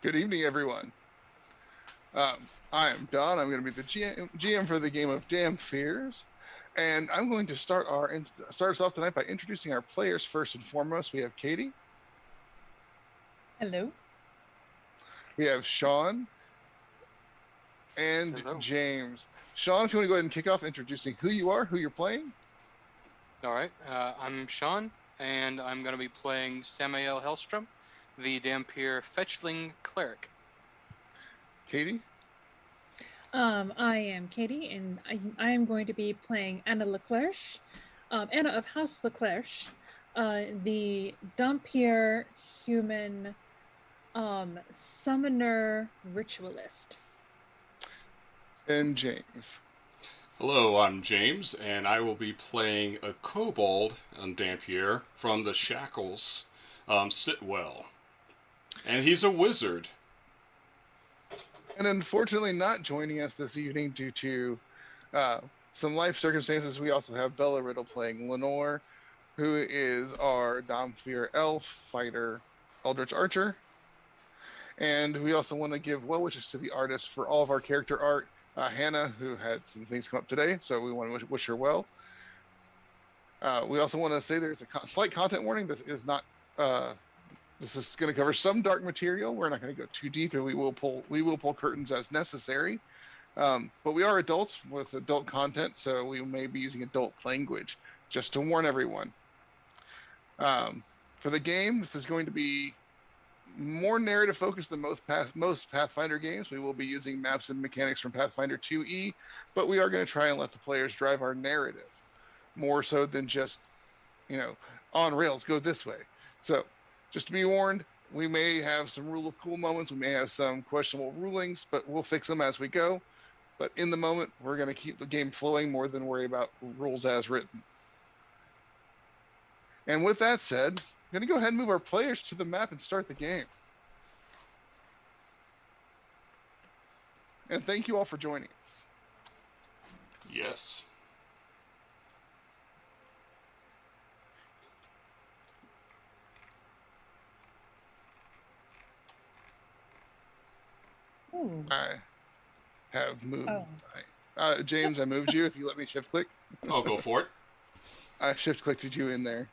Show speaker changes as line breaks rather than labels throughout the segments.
Good evening, everyone. I am Don. I'm going to be the GM for the game of Dhampir, and I'm going to start us off tonight by introducing our players. First and foremost, we have Katie,
Hello.
we have Sean, and
Hello.
James. Sean, if you want to go ahead and kick off introducing who you are, who you're playing.
All right. I'm Sean, and I'm going to be playing Samael Hellstrom, the Dhampir Fetchling Cleric.
Katie,
I am Katie, and I am going to be playing Anna Leclerc, Anna of House Leclerc, the Dhampir human summoner ritualist.
and James.
Hello, I'm James, and I will be playing a kobold on Dhampir from the Shackles, Sitwell. And he's a wizard.
And unfortunately, not joining us this evening due to some life circumstances, we also have Bella Riddle playing Lenore, who is our Dhampir elf fighter, Eldritch Archer. And we also want to give well wishes to the artist for all of our character art. Hannah, who had some things come up today, so we want to wish her well. We also want to say there's a slight content warning. This is not. This is going to cover some dark material. We're not going to go too deep, and we will pull curtains as necessary. But we are adults with adult content, so we may be using adult language, just to warn everyone. For the game, this is going to be more narrative focused than most Pathfinder games. We will be using maps and mechanics from Pathfinder 2e, but we are going to try and let the players drive our narrative more so than just, on rails, go this way. So just to be warned, we may have some rule of cool moments. We may have some questionable rulings, but we'll fix them as we go. But in the moment, we're going to keep the game flowing more than worry about rules as written. And with that said, I'm going to go ahead and move our players to the map and start the game. And thank you all for joining us.
Yes.
Ooh.
I have moved.
Oh.
James, I moved you. If you let me shift click.
I'll go for it.
I shift clicked you in there.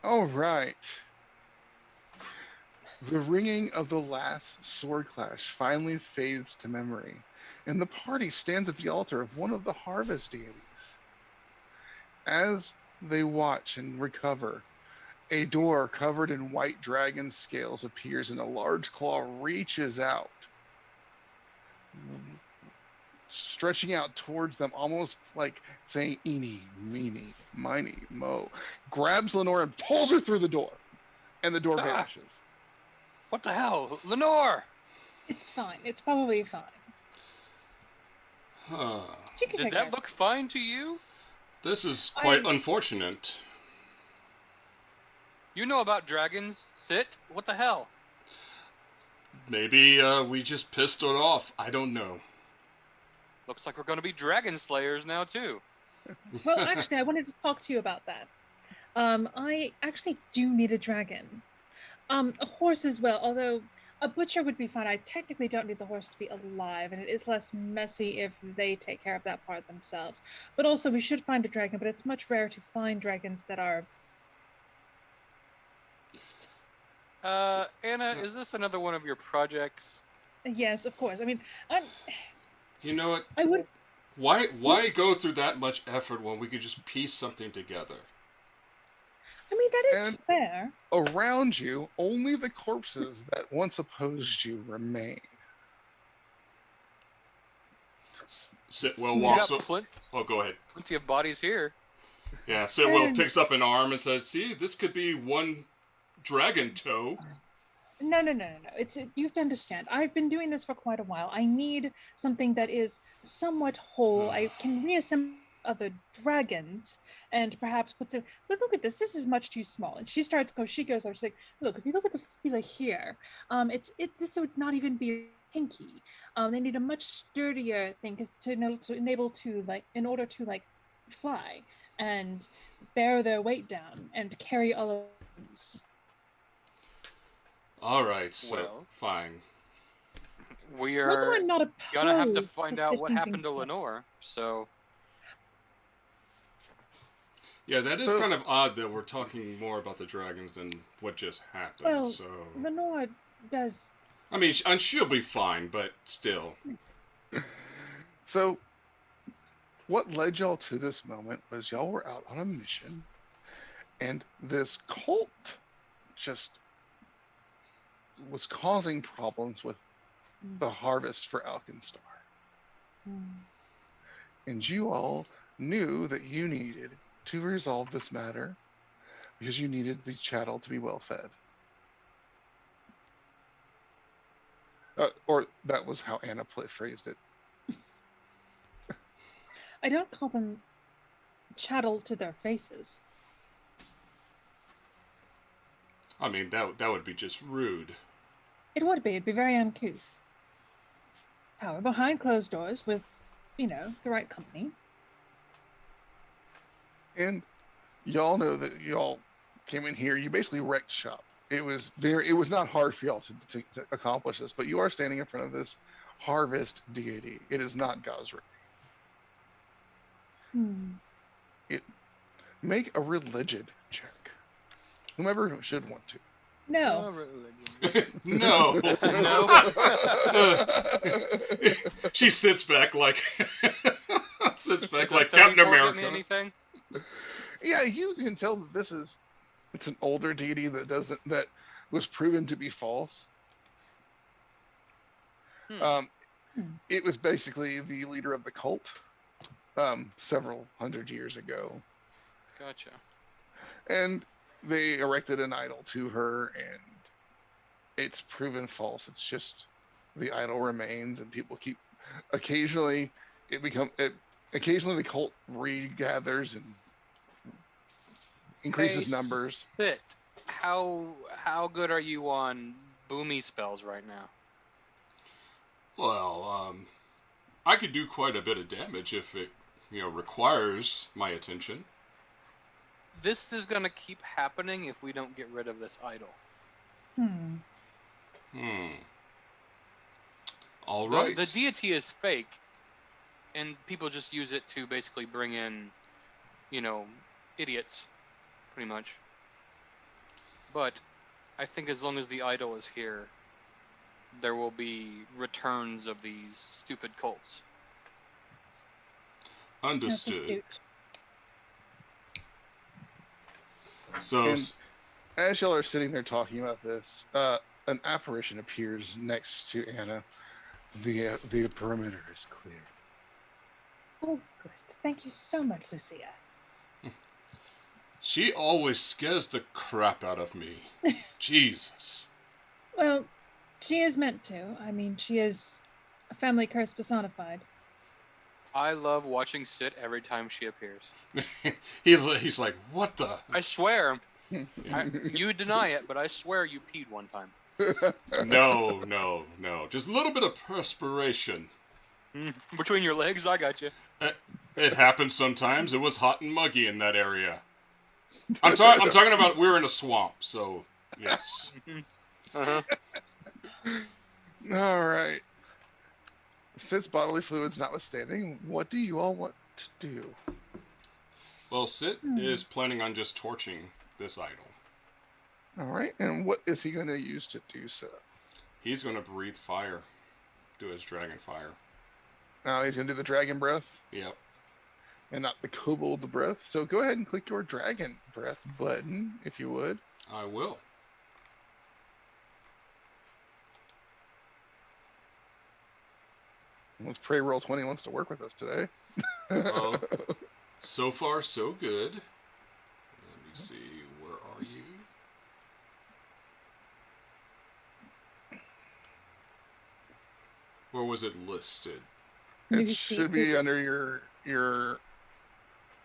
All right. The ringing of the last sword clash finally fades to memory, and the party stands at the altar of one of the harvest deities. As they watch and recover, a door covered in white dragon scales appears, and a large claw reaches out, stretching out towards them, almost like saying, "Eeny, meeny, miny, mo," grabs Lenore and pulls her through the door, and the door vanishes.
What the hell? Lenore!
It's fine. It's probably fine.
Huh.
Did that look fine to you?
This is quite unfortunate.
You know about dragons. Sit. What the hell?
Maybe we just pissed it off. I don't know.
Looks like we're going to be dragon slayers now, too.
Well, actually, I wanted to talk to you about that. I actually do need a dragon. A horse as well, although a butcher would be fine. I technically don't need the horse to be alive, and it is less messy if they take care of that part themselves. But also, we should find a dragon, but it's much rarer to find dragons that are...
Anna, is this another one of your projects?
Yes, of course. I mean,
You know what?
I would...
Why go through that much effort when we could just piece something together?
I mean, that is fair.
Around you, only the corpses that once opposed you remain.
Sitwell walks up.
Oh,
go ahead.
Plenty of bodies here.
Yeah, Sitwell picks up an arm and says, "See, this could be one dragon toe."
No. You have to understand. I've been doing this for quite a while. I need something that is somewhat whole. I can reassemble other dragons and perhaps put some... But look at this. This is much too small. And she goes, she's like, look, if you look at the fila here, this would not even be pinky. They need a much sturdier thing in order to fly and bear their weight down and carry all of things.
All right, so
Well.
fine.
We
Not that
are
I'm not
gonna have to
opposed
find out what
switching
happened to
things up.
Lenore. So
Yeah, that is
So-
kind of odd that we're talking more about the dragons than what just happened.
Well,
so,
Lenore does.
I mean, and she'll be fine, but still.
So, what led y'all to this moment was y'all were out on a mission, and this cult just was causing problems with the harvest for Alkenstar. And you all knew that you needed to resolve this matter because you needed the chattel to be well fed. Or that was how Anna phrased it.
I don't call them chattel to their faces.
I mean, that would be just rude.
It would be. It'd be very uncouth. However, behind closed doors with, the right company.
And y'all know that y'all came in here. You basically wrecked shop. It was not hard for y'all to accomplish this, but you are standing in front of this harvest deity. It is not Gosrick. Make a religion check. Whomever should want to.
No.
No.
No.
She sits back like
Does
like
that
Captain
34 get me
America.
anything?
Yeah, you can tell that it's an older deity that was proven to be false. It was basically the leader of the cult several hundred years ago.
Gotcha.
And they erected an idol to her, and it's proven false. It's just the idol remains, and people keep occasionally the cult regathers and increases numbers.
Sit. How good are you on boomy spells right now?
Well, I could do quite a bit of damage if it, requires my attention.
This is gonna keep happening if we don't get rid of this idol.
All right.
The deity is fake, and people just use it to basically bring in, idiots, pretty much. But I think as long as the idol is here, there will be returns of these stupid cults.
Understood. So,
And as y'all are sitting there talking about this, an apparition appears next to Anna. The perimeter is clear.
Oh, good. Thank you so much, Lucia.
she always scares the crap out of me. Jesus.
Well, she is meant to. I mean, she is a family curse personified.
I love watching Sit every time she appears.
he's like, what the?
I swear, you deny it, but I swear you peed one time.
No. Just a little bit of perspiration.
Between your legs, I got you.
It happens sometimes. It was hot and muggy in that area. I'm talking about we're in a swamp, so yes.
Uh-huh.
All right. Since bodily fluids notwithstanding, what do you all want to do?
Well, Sit is planning on just torching this idol.
All right, and what is he going to use to do so?
He's going to breathe fire. Do his dragon fire.
Now he's going to do the dragon breath
Yep.
and not the kobold breath. So go ahead and click your dragon breath button, if you would.
I will.
Let's pray Roll20 wants to work with us today.
Well, so far, so good. Let me see. Where are you? Where was it listed?
It should be under your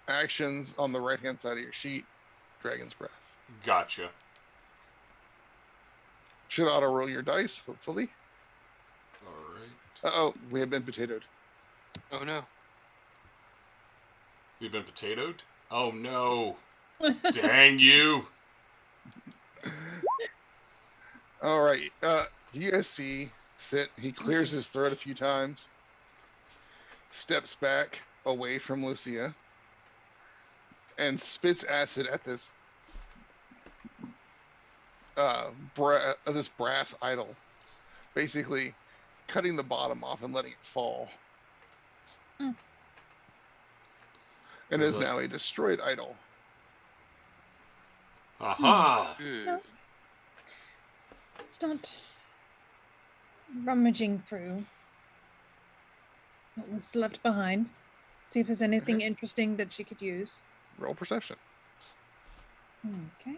actions on the right-hand side of your sheet. Dragon's breath.
Gotcha.
Should auto-roll your dice, hopefully.
All right.
Uh-oh, we have been potatoed.
Oh no.
You've been potatoed? Oh no. Dang you.
All right. You guys see Sit. He clears his throat a few times, steps back away from Lucia, and spits acid at this this brass idol, basically cutting the bottom off and letting it fall.
Mm.
And
Is
is
it-
now a destroyed idol.
Aha!
Good.
No. Start rummaging through what was left behind. See if there's anything
Okay.
interesting that she could use.
Roll perception.
Okay.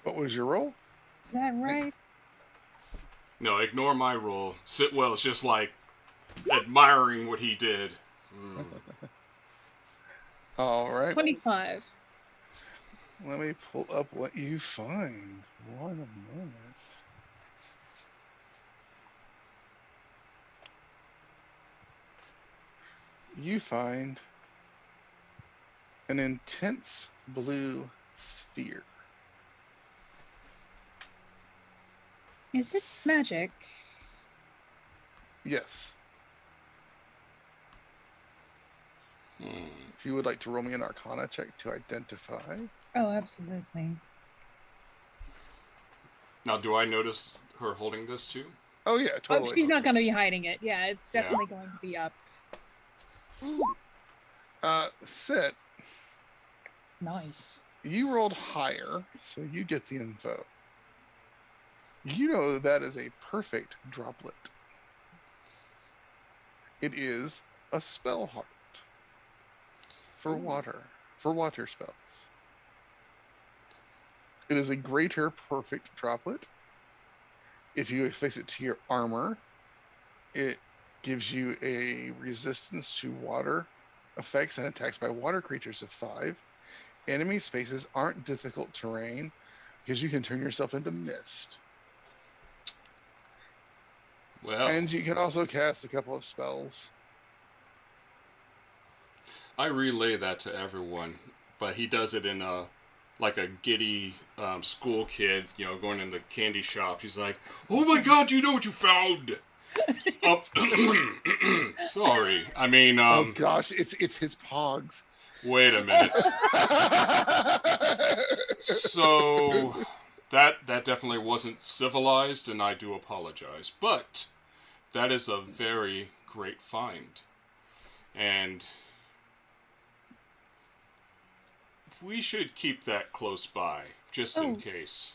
What was your roll?
Is that right?
No, ignore my roll. Sitwell's just like admiring what he did. Mm.
All right.
25.
Let me pull up what you find. One moment. You find an intense blue sphere.
Is it magic?
Yes.
Hmm.
If you would like to roll me an Arcana check to identify.
Oh, absolutely.
Now, do I notice her holding this too?
Oh yeah,
Oh,
totally.
she's not going to be hiding it. Yeah, it's
Yeah.
definitely going to be up.
Sit.
Nice.
You rolled higher, so you get the info. You know that is a perfect droplet. It is a spell heart for water spells. It is a greater perfect droplet. If you affix it to your armor, it gives you a resistance to water effects and attacks by water creatures of 5. Enemy spaces aren't difficult terrain because you can turn yourself into mist.
Well,
And you can also cast a couple of spells.
I relay that to everyone, but he does it in a like a giddy school kid, you know, going in the candy shop. He's like, "Oh my God, do you know what you found?" Oh, sorry. I mean,
Oh gosh, it's his pogs.
wait a minute. So that definitely wasn't civilized, and I do apologize. But that is a very great find, and we should keep that close by, just in
Oh.
case.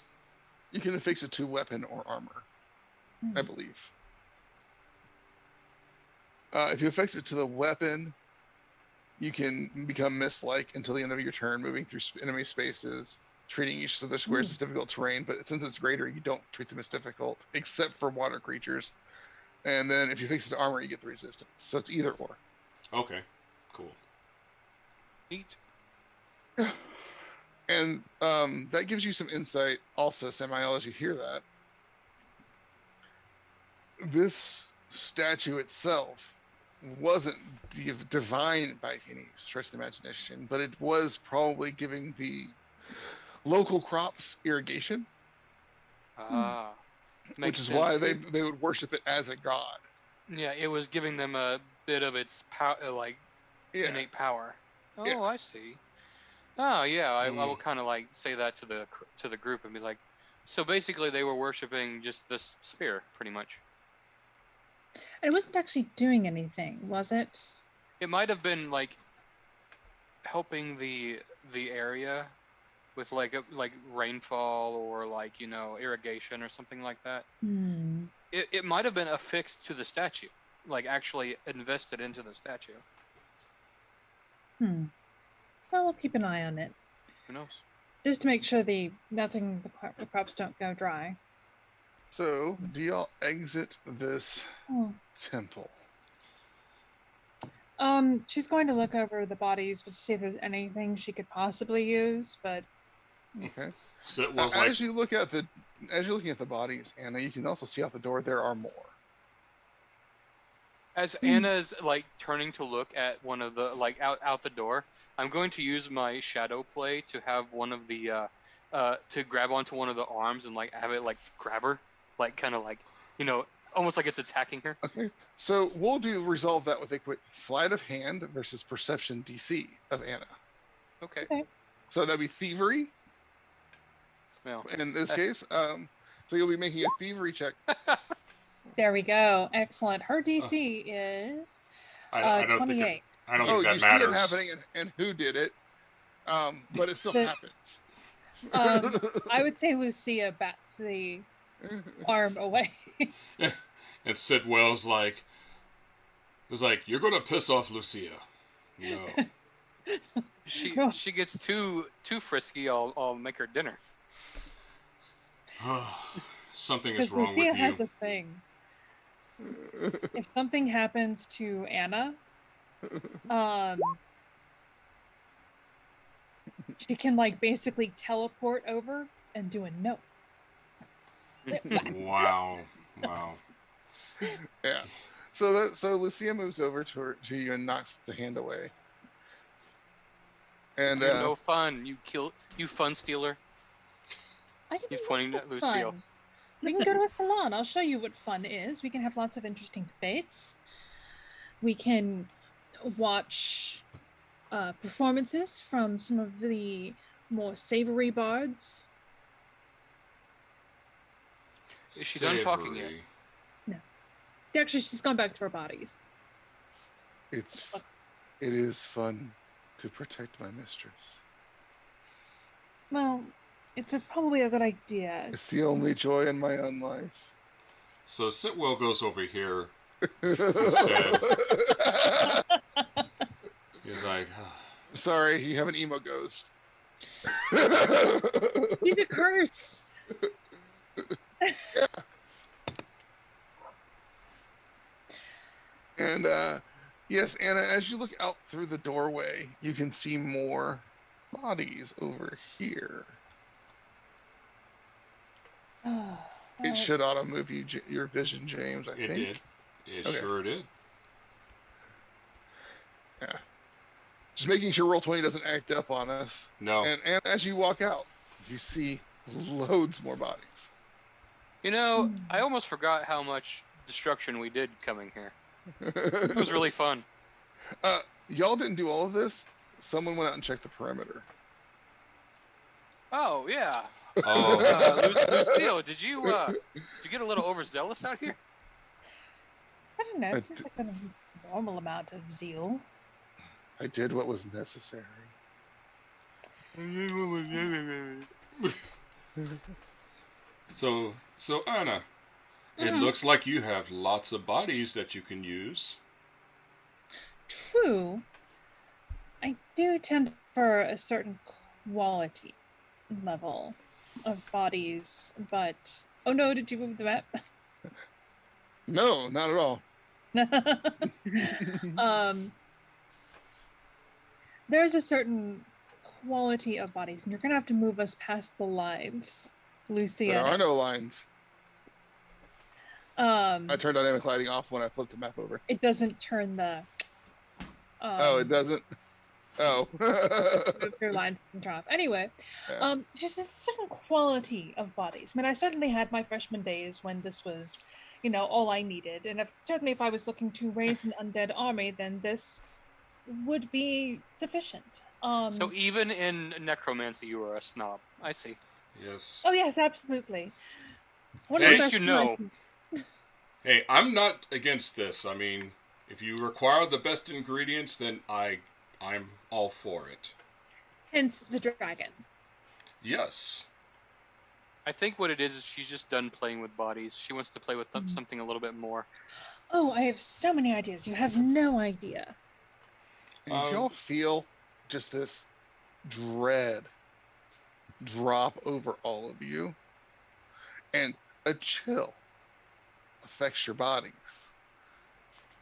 You can affix it to weapon or armor, I believe. If you affix it to the weapon, you can become mist-like until the end of your turn, moving through enemy spaces, treating each of the squares as difficult terrain. But since it's greater, you don't treat them as difficult, except for water creatures. And then if you fix it to armor, you get the resistance. So it's either or.
Okay, cool.
Neat.
And that gives you some insight also, Samael, as you hear that. This statue itself wasn't divine by any stretch of the imagination, but it was probably giving the local crops irrigation,
Ah.
which
Makes
is
sense.
why they would worship it as a god.
Yeah, it was giving them a bit of its
Yeah.
innate power. Oh,
Yeah.
I see. Oh, yeah. I will kind of like say that to the group and be like, so basically they were worshiping just this sphere, pretty much.
It wasn't actually doing anything, was it?
It might have been like helping the area with like rainfall or like irrigation or something like that.
Hmm.
It might have been affixed to the statue, like actually invested into the statue.
Well, we'll keep an eye on it,
Who knows?
just to make sure the crops don't go dry.
So, do y'all exit this
Oh.
temple?
She's going to look over the bodies to see if there's anything she could possibly use, but
Okay.
Sitwell's
As you're looking at the bodies, Anna, you can also see out the door there are more.
As Anna's like turning to look at one of the like out the door, I'm going to use my shadow play to have one of the to grab onto one of the arms and like have it like grab her, like kind of like almost like it's attacking her.
Okay. So we'll resolve that with a quick sleight of hand versus perception DC of Anna.
Okay.
So that'd be thievery.
Well,
In this case, so you'll be making a thievery check.
There we go. Excellent. Her DC is
I don't
28.
think I don't
Oh,
think that
you
matters.
see it happening and who did it, but it still happens.
I would say Lucia bats the arm away.
And Sitwell's like, you're gonna piss off Lucia. No.
She gets too frisky. I'll make her dinner.
Something is
Because
wrong
Lucia
with
has
you.
a thing. If something happens to Anna, she can like basically teleport over and do a note.
Wow.
Yeah. So Lucia moves over to you and knocks the hand away. And
You're no fun. You fun stealer.
I think
He's
we
pointing
want
at
some
Lucille.
fun. We can go to a salon. I'll show you what fun is. We can have lots of interesting debates. We can watch performances from some of the more savory bards.
Is she done talking yet?
Savory.
Actually, she's gone back to her bodies.
it is fun to protect my mistress.
Well, it's probably a good idea.
It's the only joy in my own life.
So Sitwell goes over here instead. He's like,
Sorry, you have an emo ghost.
He's a curse.
And yes, Anna, as you look out through the doorway, you can see more bodies over here. It should auto move your vision, James. I
it
think
did. It
Okay.
sure did.
Yeah. Just making sure Roll20 doesn't act up on us.
No.
And as you walk out, you see loads more bodies.
I almost forgot how much destruction we did coming here. It was really fun.
Y'all didn't do all of this. Someone went out and checked the perimeter.
Oh yeah.
Oh,
Lucille, did you get a little overzealous out here?
I don't know. It seems like a normal amount of zeal.
I did what was necessary.
so Anna, it looks like you have lots of bodies that you can use.
True. I do tend for a certain quality level of bodies, but oh no, did you move the map?
No, not at all.
There's a certain quality of bodies, and you're gonna have to move us past the lines, Lucia.
There are no lines.
I
turned dynamic lighting off when I flipped the map over.
It doesn't turn the.
Oh, it doesn't? Oh.
Your line doesn't turn off. Anyway,
Yeah.
just a certain quality of bodies. I mean, I certainly had my freshman days when this was, all I needed. And certainly if I was looking to raise an undead army, then this would be sufficient.
So even in necromancy, you were a snob. I see.
Yes.
Oh yes, absolutely.
At least you know.
Hey, I'm not against this. I mean, if you require the best ingredients, then I'm all for it.
Hence the dragon.
Yes.
I think what it is she's just done playing with bodies. She wants to play with something a little bit more.
Oh, I have so many ideas. You have no idea.
And do y'all feel just this dread drop over all of you? And a chill affects your bodies.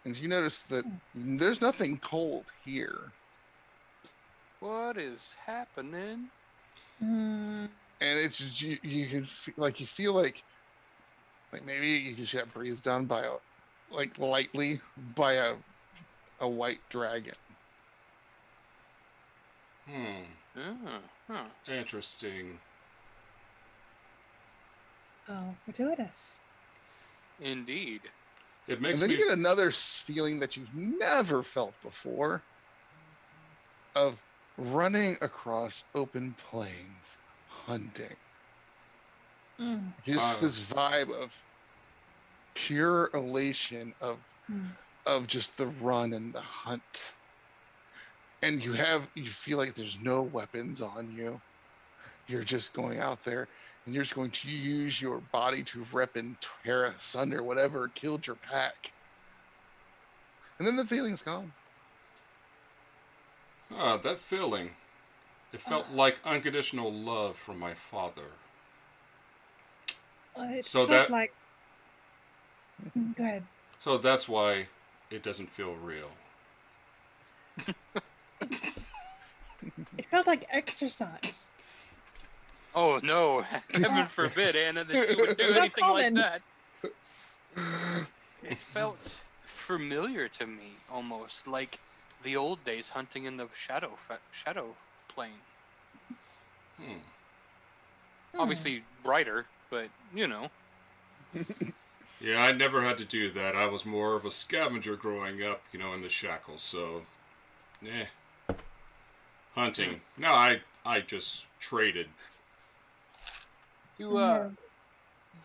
And you notice that there's nothing cold here.
What is happening?
Mm.
And it's you can feel like maybe you just got breathed down by like lightly by a white dragon.
Oh, huh.
Interesting.
Oh, fortuitous.
Indeed.
It
And
makes
then
me
you get another feeling that you've never felt before of running across open plains, hunting.
Mm.
Just this vibe of pure elation of just the run and the hunt. And you feel like there's no weapons on you. You're just going out there and you're just going to use your body to rip and tear asunder whatever killed your pack. And then the feeling's gone.
that feeling. It felt like unconditional love from my father.
It
So
felt
that-
like. Go ahead.
So that's why it doesn't feel real.
It felt like exercise.
Oh no! Heaven forbid, Anna, that you would do
Not
anything like
common.
that. It felt familiar to me, almost like the old days hunting in the shadow plane. Obviously brighter, but you know.
Yeah, I never had to do that. I was more of a scavenger growing up, in the shackles, so... Hunting. No, I just traded.
You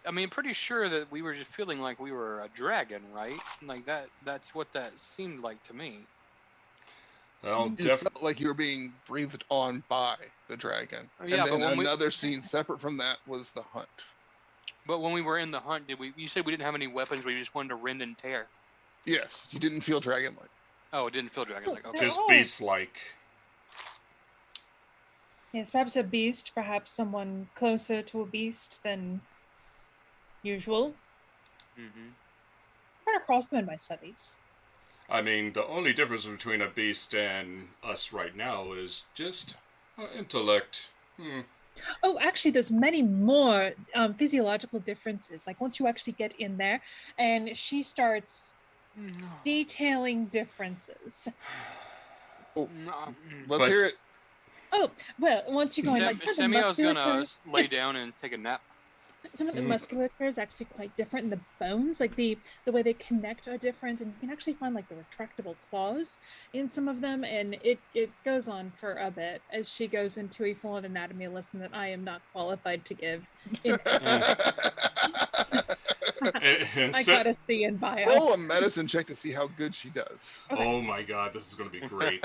I mean, pretty sure that we were just feeling like we were a dragon, right? Like that's what that seemed like to me.
Well,
You felt like you were being breathed on by the dragon.
Yeah,
and
but
then
when
another scene separate from that was the hunt.
But when we were in the hunt, you said we didn't have any weapons, we just wanted to rend and tear.
Yes, you didn't feel dragon-like.
Oh, it didn't feel dragon-like. Okay.
just beast-like.
Yes, perhaps a beast, perhaps someone closer to a beast than usual.
Mm-hmm.
Ran across them in my studies.
I mean, the only difference between a beast and us right now is just intellect.
Oh, actually, there's many more physiological differences. Like once you actually get in there, and she starts detailing differences.
Oh,
No.
let's hear it.
Oh, well, once you go in, like some of the
Samio's gonna
musculature-
lay down and take a nap.
some of the musculature is actually quite different, and the bones, like the way they connect, are different, and you can actually find like the retractable claws in some of them, and it goes on for a bit as she goes into a full anatomy lesson that I am not qualified to give. I got a C in bio.
Roll a medicine check to see how good she does.
Okay.
Oh my god, this is going to be great.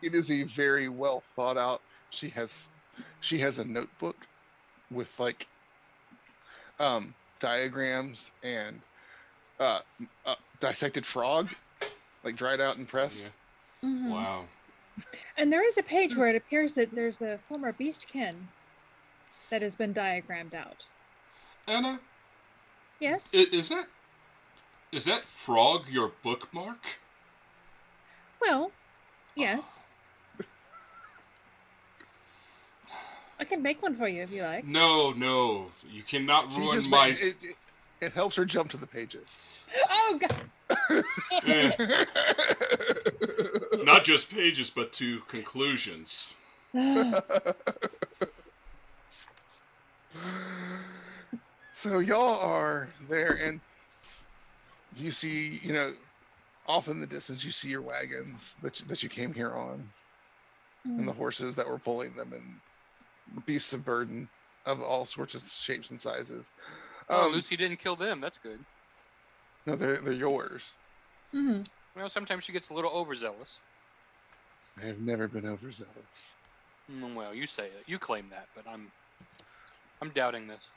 It is a very well thought out. She has a notebook with like diagrams and dissected frog, like dried out and pressed.
Yeah.
Mhm.
Wow.
And there is a page where it appears that there's a former beastkin that has been diagrammed out.
Anna,
Yes?
is that frog your bookmark?
Well, yes. I can make one for you if you like.
No, you cannot
She
ruin
just
my...
it helps her jump to the pages.
Oh, God!
Eh, not just pages, but to conclusions.
So y'all are there, and you see, off in the distance, you see your wagons that you came here on, and the horses that were pulling them, and beasts of burden of all sorts of shapes and sizes.
Lucy didn't kill them. That's good.
No, they're yours.
Mhm.
Well, sometimes she gets a little overzealous.
I have never been overzealous.
Well, you say it. You claim that, but I'm doubting this.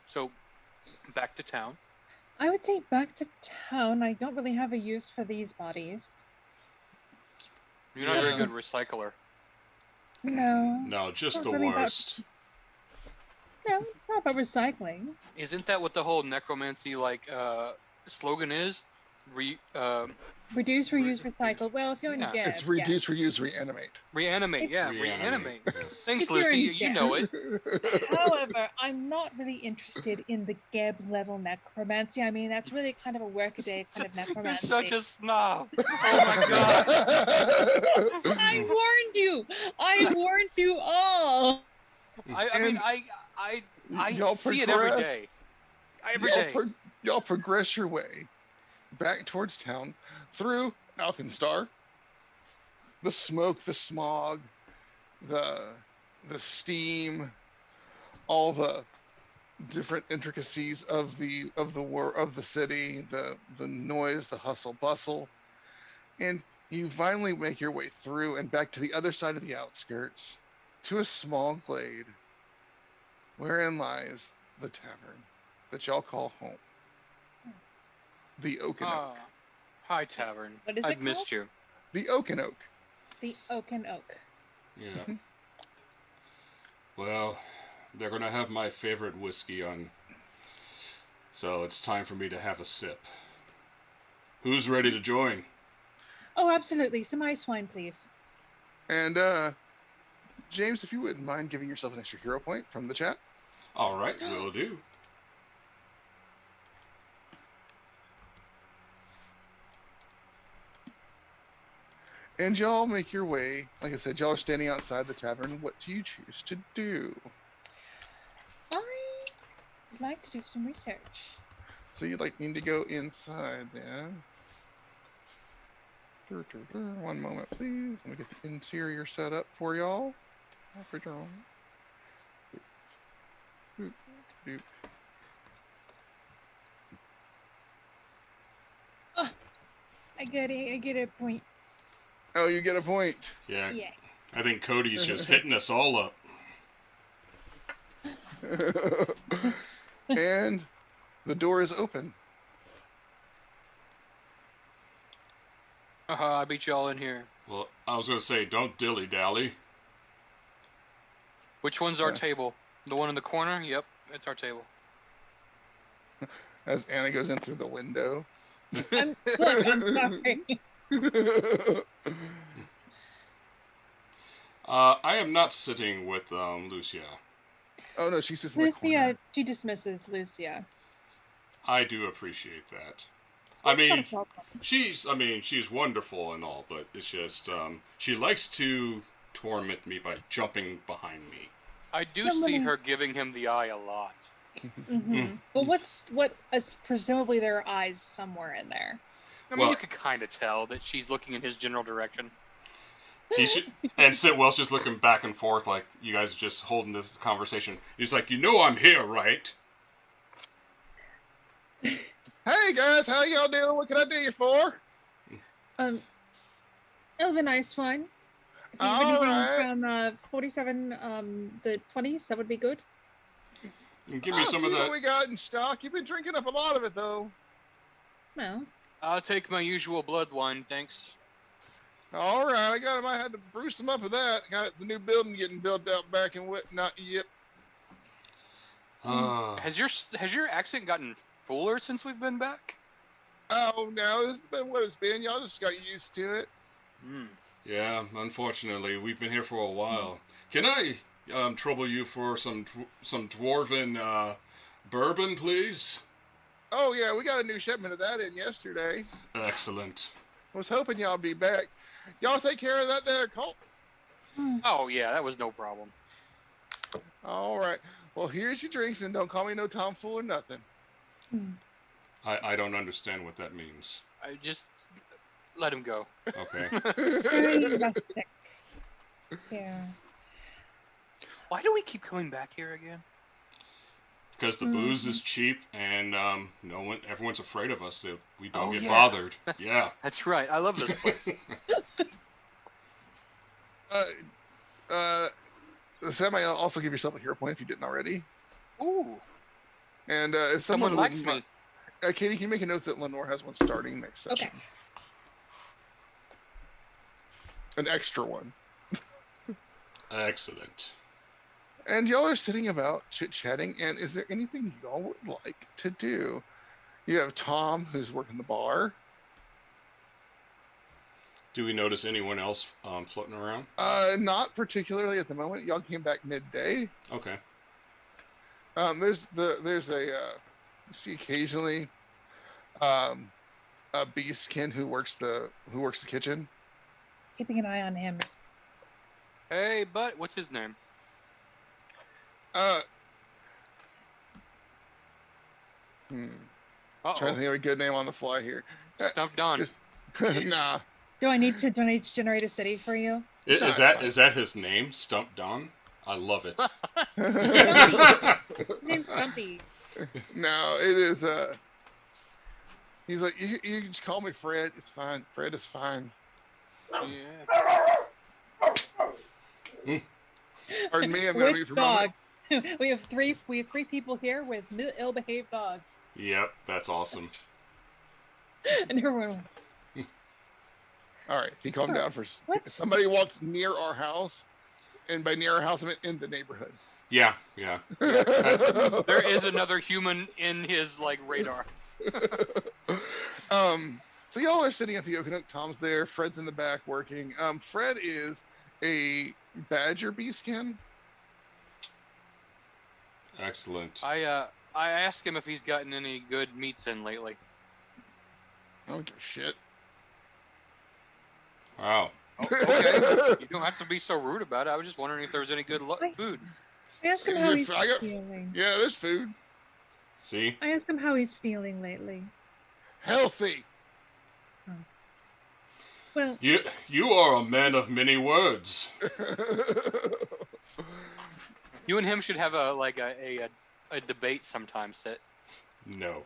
So, back to town.
I would say back to town. I don't really have a use for these bodies.
You're not a very
Yeah.
good recycler.
No.
No, just
Not
the
really about-
worst.
No, it's not about recycling.
Isn't that what the whole necromancy slogan is?
Reduce, reuse, recycle. Well, if you're in
Yeah.
Geb,
It's reduce, reuse, reanimate.
reanimate. Yeah,
Reanimate,
reanimate.
yes.
Thanks,
If you're
Lucy.
in
You know it.
However, I'm not really interested in the Geb level necromancy. I mean, that's really kind of a workaday kind of
You're
necromancy.
such a snob. Oh my god.
I warned you. I warned you all.
I
And
mean, I
y'all
see it every
progress.
day. Every day.
Y'all progress your way back towards town through Alkenstar. The smoke, the smog, the steam, all the different intricacies of the city, the noise, the hustle bustle, and you finally make your way through and back to the other side of the outskirts to a small glade wherein lies the tavern that y'all call home. The Oak and Oak.
Hi, Tavern.
What is
I've
it
missed
called?
you.
The Oak and Oak.
The Oak and Oak.
Yeah. Well, they're gonna have my favorite whiskey on, so it's time for me to have a sip. Who's ready to join?
Oh, absolutely. Some ice wine, please.
And James, if you wouldn't mind giving yourself an extra hero point from the chat.
All right, will do.
And y'all make your way. Like I said, y'all are standing outside the tavern. What do you choose to do?
I would like to do some research.
So you'd like me to go inside then? One moment, please. Let me get the interior set up for y'all.
Oh, I get a point.
Oh, you get a point.
Yeah,
Yeah.
I think Cody's just hitting us all up.
And the door is open.
I beat you all in here.
Well, I was gonna say, don't dilly-dally.
Which one's our
Yeah.
table? The one in the corner? Yep, it's our table.
As Anna goes in through the window.
I'm sorry.
I am not sitting with Lucia.
Oh no, she's just in the
Lucia,
corner.
she dismisses Lucia.
I do appreciate that.
That's not a
mean,
problem.
she's wonderful and all, but it's just, she likes to torment me by jumping behind me.
I do
Yeah,
see
Lily.
her giving him the eye a lot.
Mm-hmm. But what is presumably there are eyes somewhere in there.
I mean,
Well-
you could kind of tell that she's looking in his general direction.
He should, and Sitwell's just looking back and forth like you guys are just holding this conversation. He's like, you know I'm here, right?
Hey guys, how y'all doing? What can I do you for?
Elven ice wine. If you have
All
anything
right.
from 47 the 20s, that would be good.
And give me
I'll
some
see
of
what
that.
we got in stock. You've been drinking up a lot of it though.
No.
I'll take my usual blood wine, thanks.
All right, I had to brew some up of that. Got the new building getting built out back in whatnot. Yep.
Has your accent gotten fuller since we've been back?
Oh no, this has been what it's been. Y'all just got used to it.
Yeah, unfortunately, we've been here for a while. Can I trouble you for some dwarven bourbon, please?
Oh yeah, we got a new shipment of that in yesterday.
Excellent.
Was hoping y'all be back. Y'all take care of that there, Colt.
Oh yeah, that was no problem.
All right. Well, here's your drinks, and don't call me no tomfool or nothing.
I don't understand what that means.
I just let him go.
Okay.
Very rustic. Yeah.
Why do we keep coming back here again?
Because the booze is cheap and everyone's afraid of us that we don't
Oh,
get
yeah.
bothered. Yeah.
That's right. I love this place.
Sam, I also give yourself a hero point if you didn't already.
Ooh,
And if
someone likes
wouldn't
me.
Katie, can you make a note that Lenore has one starting next session?
Okay.
An extra one.
Excellent.
And y'all are sitting about chit-chatting, and is there anything y'all would like to do? You have Tom, who's working the bar.
Do we notice anyone else floating around?
Not particularly at the moment. Y'all came back midday.
Okay.
There's a you see occasionally a beastkin who works the kitchen.
Keeping an eye on him.
Hey, but what's his name?
Trying to think of a good name on the fly here.
Stump Don.
Nah.
Do I need to generate a city for you?
Is that his name? Stump Don? I love it.
His name's Stumpy.
No, it is he's like, you can just call me Fred. It's fine. Fred is fine.
Yeah.
Pardon me, I'm gonna mute for a moment.
We have three people here with ill-behaved dogs.
Yep, that's awesome.
And everyone.
All right, he calmed down for
What?
somebody walked near our house, and by near our house I meant in the neighborhood.
Yeah.
There is another human in his radar.
So y'all are sitting at the Okanook. Tom's there. Fred's in the back working. Fred is a badger beastskin.
Excellent.
I asked him if he's gotten any good meats in lately.
I don't give a shit.
Wow.
Oh, okay. You don't have to be so rude about it. I was just wondering if there was any good food.
I asked him how he's feeling.
Yeah, there's food.
See?
I asked him how he's feeling lately.
Healthy.
Oh. Well,
you are a man of many words.
You and him should have a debate sometime, Sit.
No.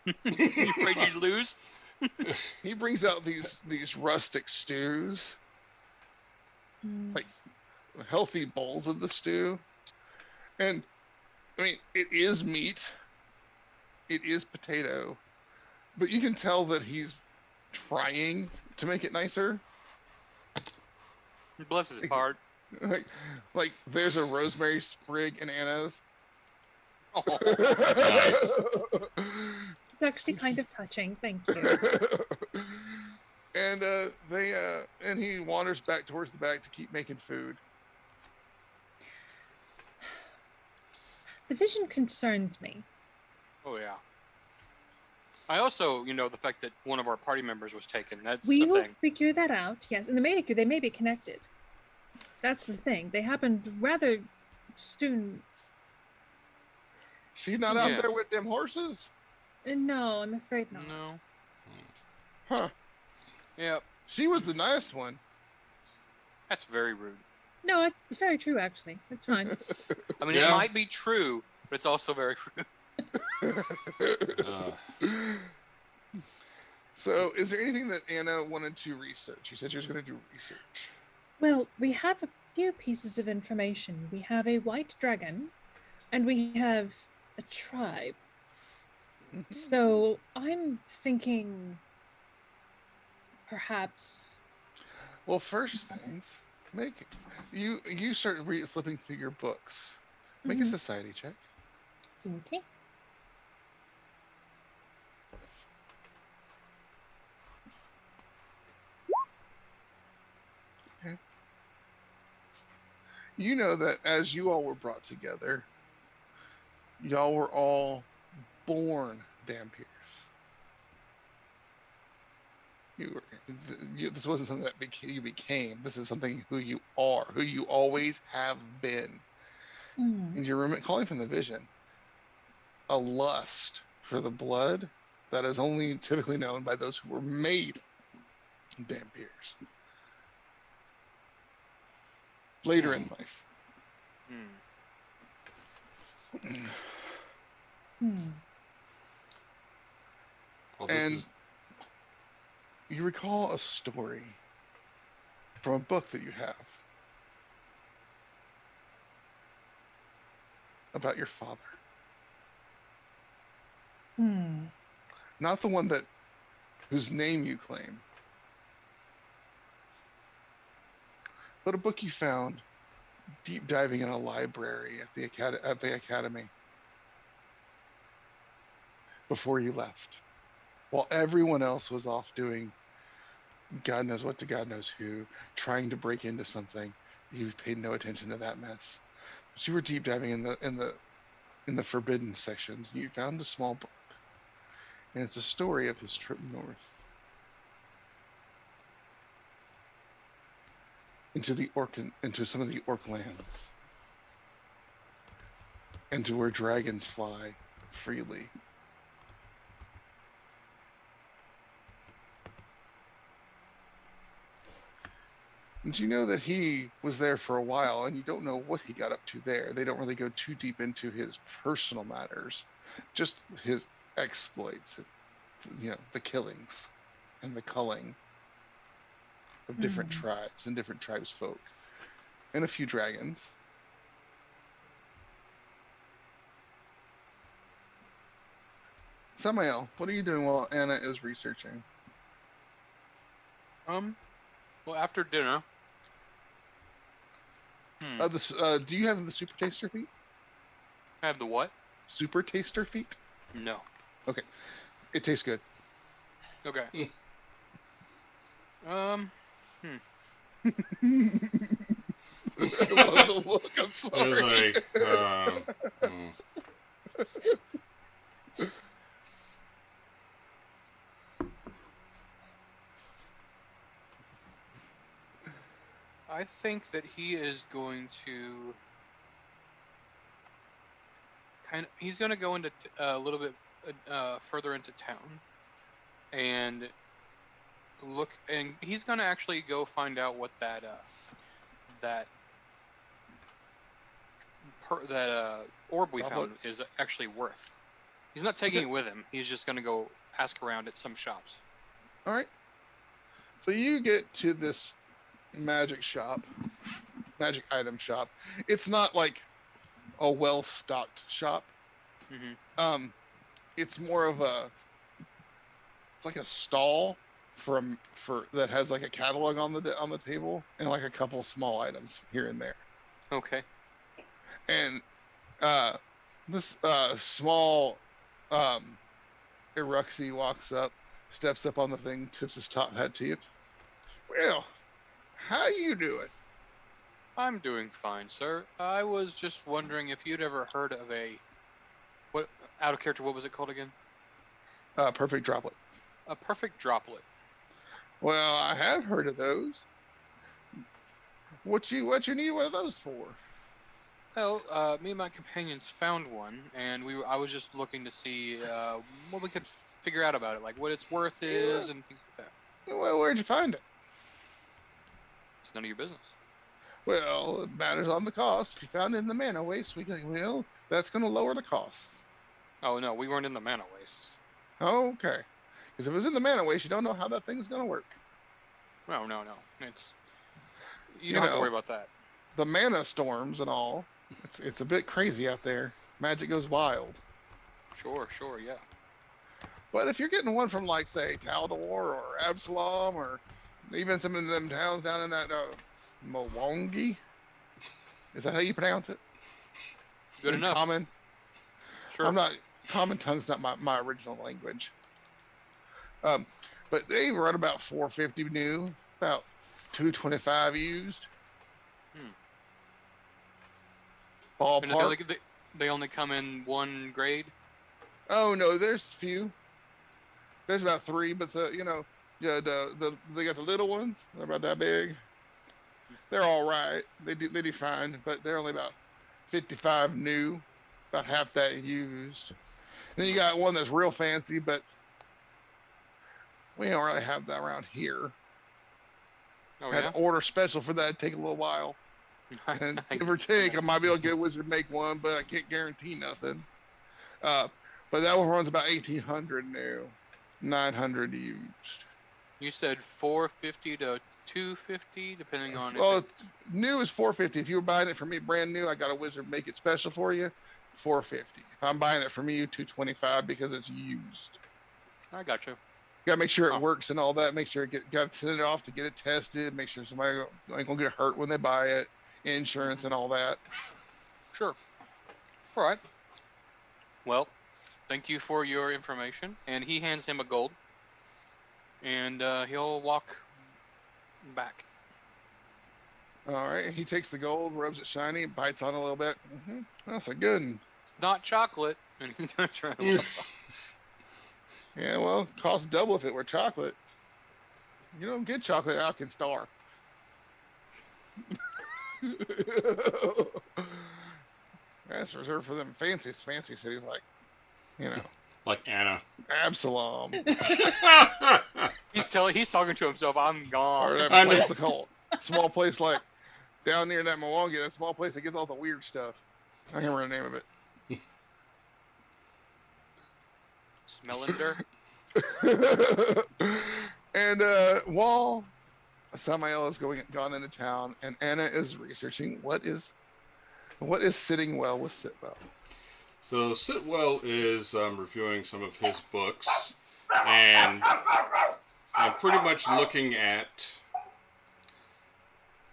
You afraid you'd lose?
He brings out these rustic stews, like healthy bowls of the stew, and I mean it is meat, it is potato, but you can tell that he's trying to make it nicer.
Bless his heart.
Like there's a rosemary sprig in Anna's.
Oh.
Nice.
it's actually kind of touching. Thank you.
And and he wanders back towards the back to keep making food.
The vision concerns me.
Oh yeah. I also, the fact that one of our party members was taken. That's
We
the
will
thing.
figure that out. Yes, and they may be connected. That's the thing. They happened rather soon.
She's not out there with them horses?
No, I'm afraid not.
No.
Huh.
Yep.
She was the nice one.
That's very rude.
No, it's very true, actually. It's fine.
I mean, it might be true, but it's also very rude.
So, is there anything that Anna wanted to research? You said she was going to do research.
Well, we have a few pieces of information. We have a white dragon, and we have a tribe. So, I'm thinking perhaps...
Well, first things, you start flipping through your books. Make a society check.
Okay.
You know that as you all were brought together, y'all were all born Dhampirs. This wasn't something that you became. This is something who you are, who you always have been. And you're calling from the vision a lust for the blood that is only typically known by those who were made Dhampirs later in life.
Well,
And you recall a story from a book that you have about your father. Not the one whose name you claim, but a book you found deep diving in a library at the academy before you left, while everyone else was off doing God knows what to God knows who, trying to break into something. You've paid no attention to that mess. But you were deep diving in the forbidden sections, and you found a small book, and it's a story of his trip north into some of the orc lands, and to where dragons fly freely. And you know that he was there for a while, and you don't know what he got up to there. They don't really go too deep into his personal matters, just his exploits, the killings and the culling of different tribes and different tribes folk, and a few dragons. Samael, what are you doing while Anna is researching?
Well, after dinner.
Do you have the super taster feat?
I have the what?
Super taster feat?
No.
Okay. It tastes good.
Okay.
I love the look. I'm sorry.
It was
I think that he is going to he's going to go into a little bit further into town and look, and he's going to actually go find out what that orb we found is actually worth. He's not taking it with him. He's just going to go ask around at some shops.
All right. So you get to this magic item shop. It's not like a well-stocked shop.
Mm-hmm.
It's more of it's like a stall for that has like a catalog on the table and like a couple small items here and there.
Okay.
And this small Iruxi walks up, steps up on the thing, tips his top hat to you. Well, how you doing?
I'm doing fine, sir. I was just wondering if you'd ever heard of out of character, what was it called again?
Perfect droplet.
A perfect droplet.
Well, I have heard of those. What you need one of those for?
Well, me and my companions found one, and I was just looking to see what we could figure out about it, like what its worth is and things like that.
Well, where'd you find it?
It's none of your business.
Well, it matters on the cost. If you found it in the mana waste, that's going to lower the cost.
Oh, no, we weren't in the mana waste.
Okay. Because if it was in the mana waste, you don't know how that thing's going to work.
No. You don't have to worry about that.
The mana storms and all, it's a bit crazy out there. Magic goes wild.
Sure, yeah.
But if you're getting one from, like, say, Taldor or Absalom or even some of them towns down in that Mwongi, is that how you pronounce it?
Good enough.
Common.
Sure.
Common tongue's not my original language. But they run about 450 new, about 225 used. Ballpark.
And they only come in one grade?
Oh no, there's a few. There's about 3, but they got the little ones. They're about that big. They're all right. They do fine, but they're only about 55 new, about half that used. Then you got one that's real fancy, but we don't really have that around here.
Oh,
Had to order special for that. It'd take a little while. And give or take, I might be able to get a wizard to make one, but I can't guarantee nothing. But that one runs about 1,800 new, 900 used.
You said 450 to 250, depending on.
Well, new is 450. If you were buying it from me brand new, I got a wizard to make it special for you, 450. If I'm buying it from you, 225 because it's used.
I got you.
Got to make sure it works and all that. Make sure got to send it off to get it tested. Make sure somebody ain't gonna get hurt when they buy it. Insurance and all that.
Sure. All right. Well, thank you for your information. And he hands him a gold. And he'll walk back.
All right. He takes the gold, rubs it shiny, bites on it a little bit. That's a good one.
Not chocolate. And he turns around and walks off.
Yeah, well, costs double if it were chocolate. You don't get chocolate at Alkin Star. That's reserved for them fancy cities like,
Like Anna.
Absalom.
He's talking to himself. I'm
Or
gone.
that place the cult. Small place like down near that Milwaukee, that small place that gets all the weird stuff. I can't remember the name of it.
Smellinder.
And while Samael is gone into town, and Anna is researching what is sitting well with Sitwell.
So Sitwell is reviewing some of his books, and I'm pretty much looking at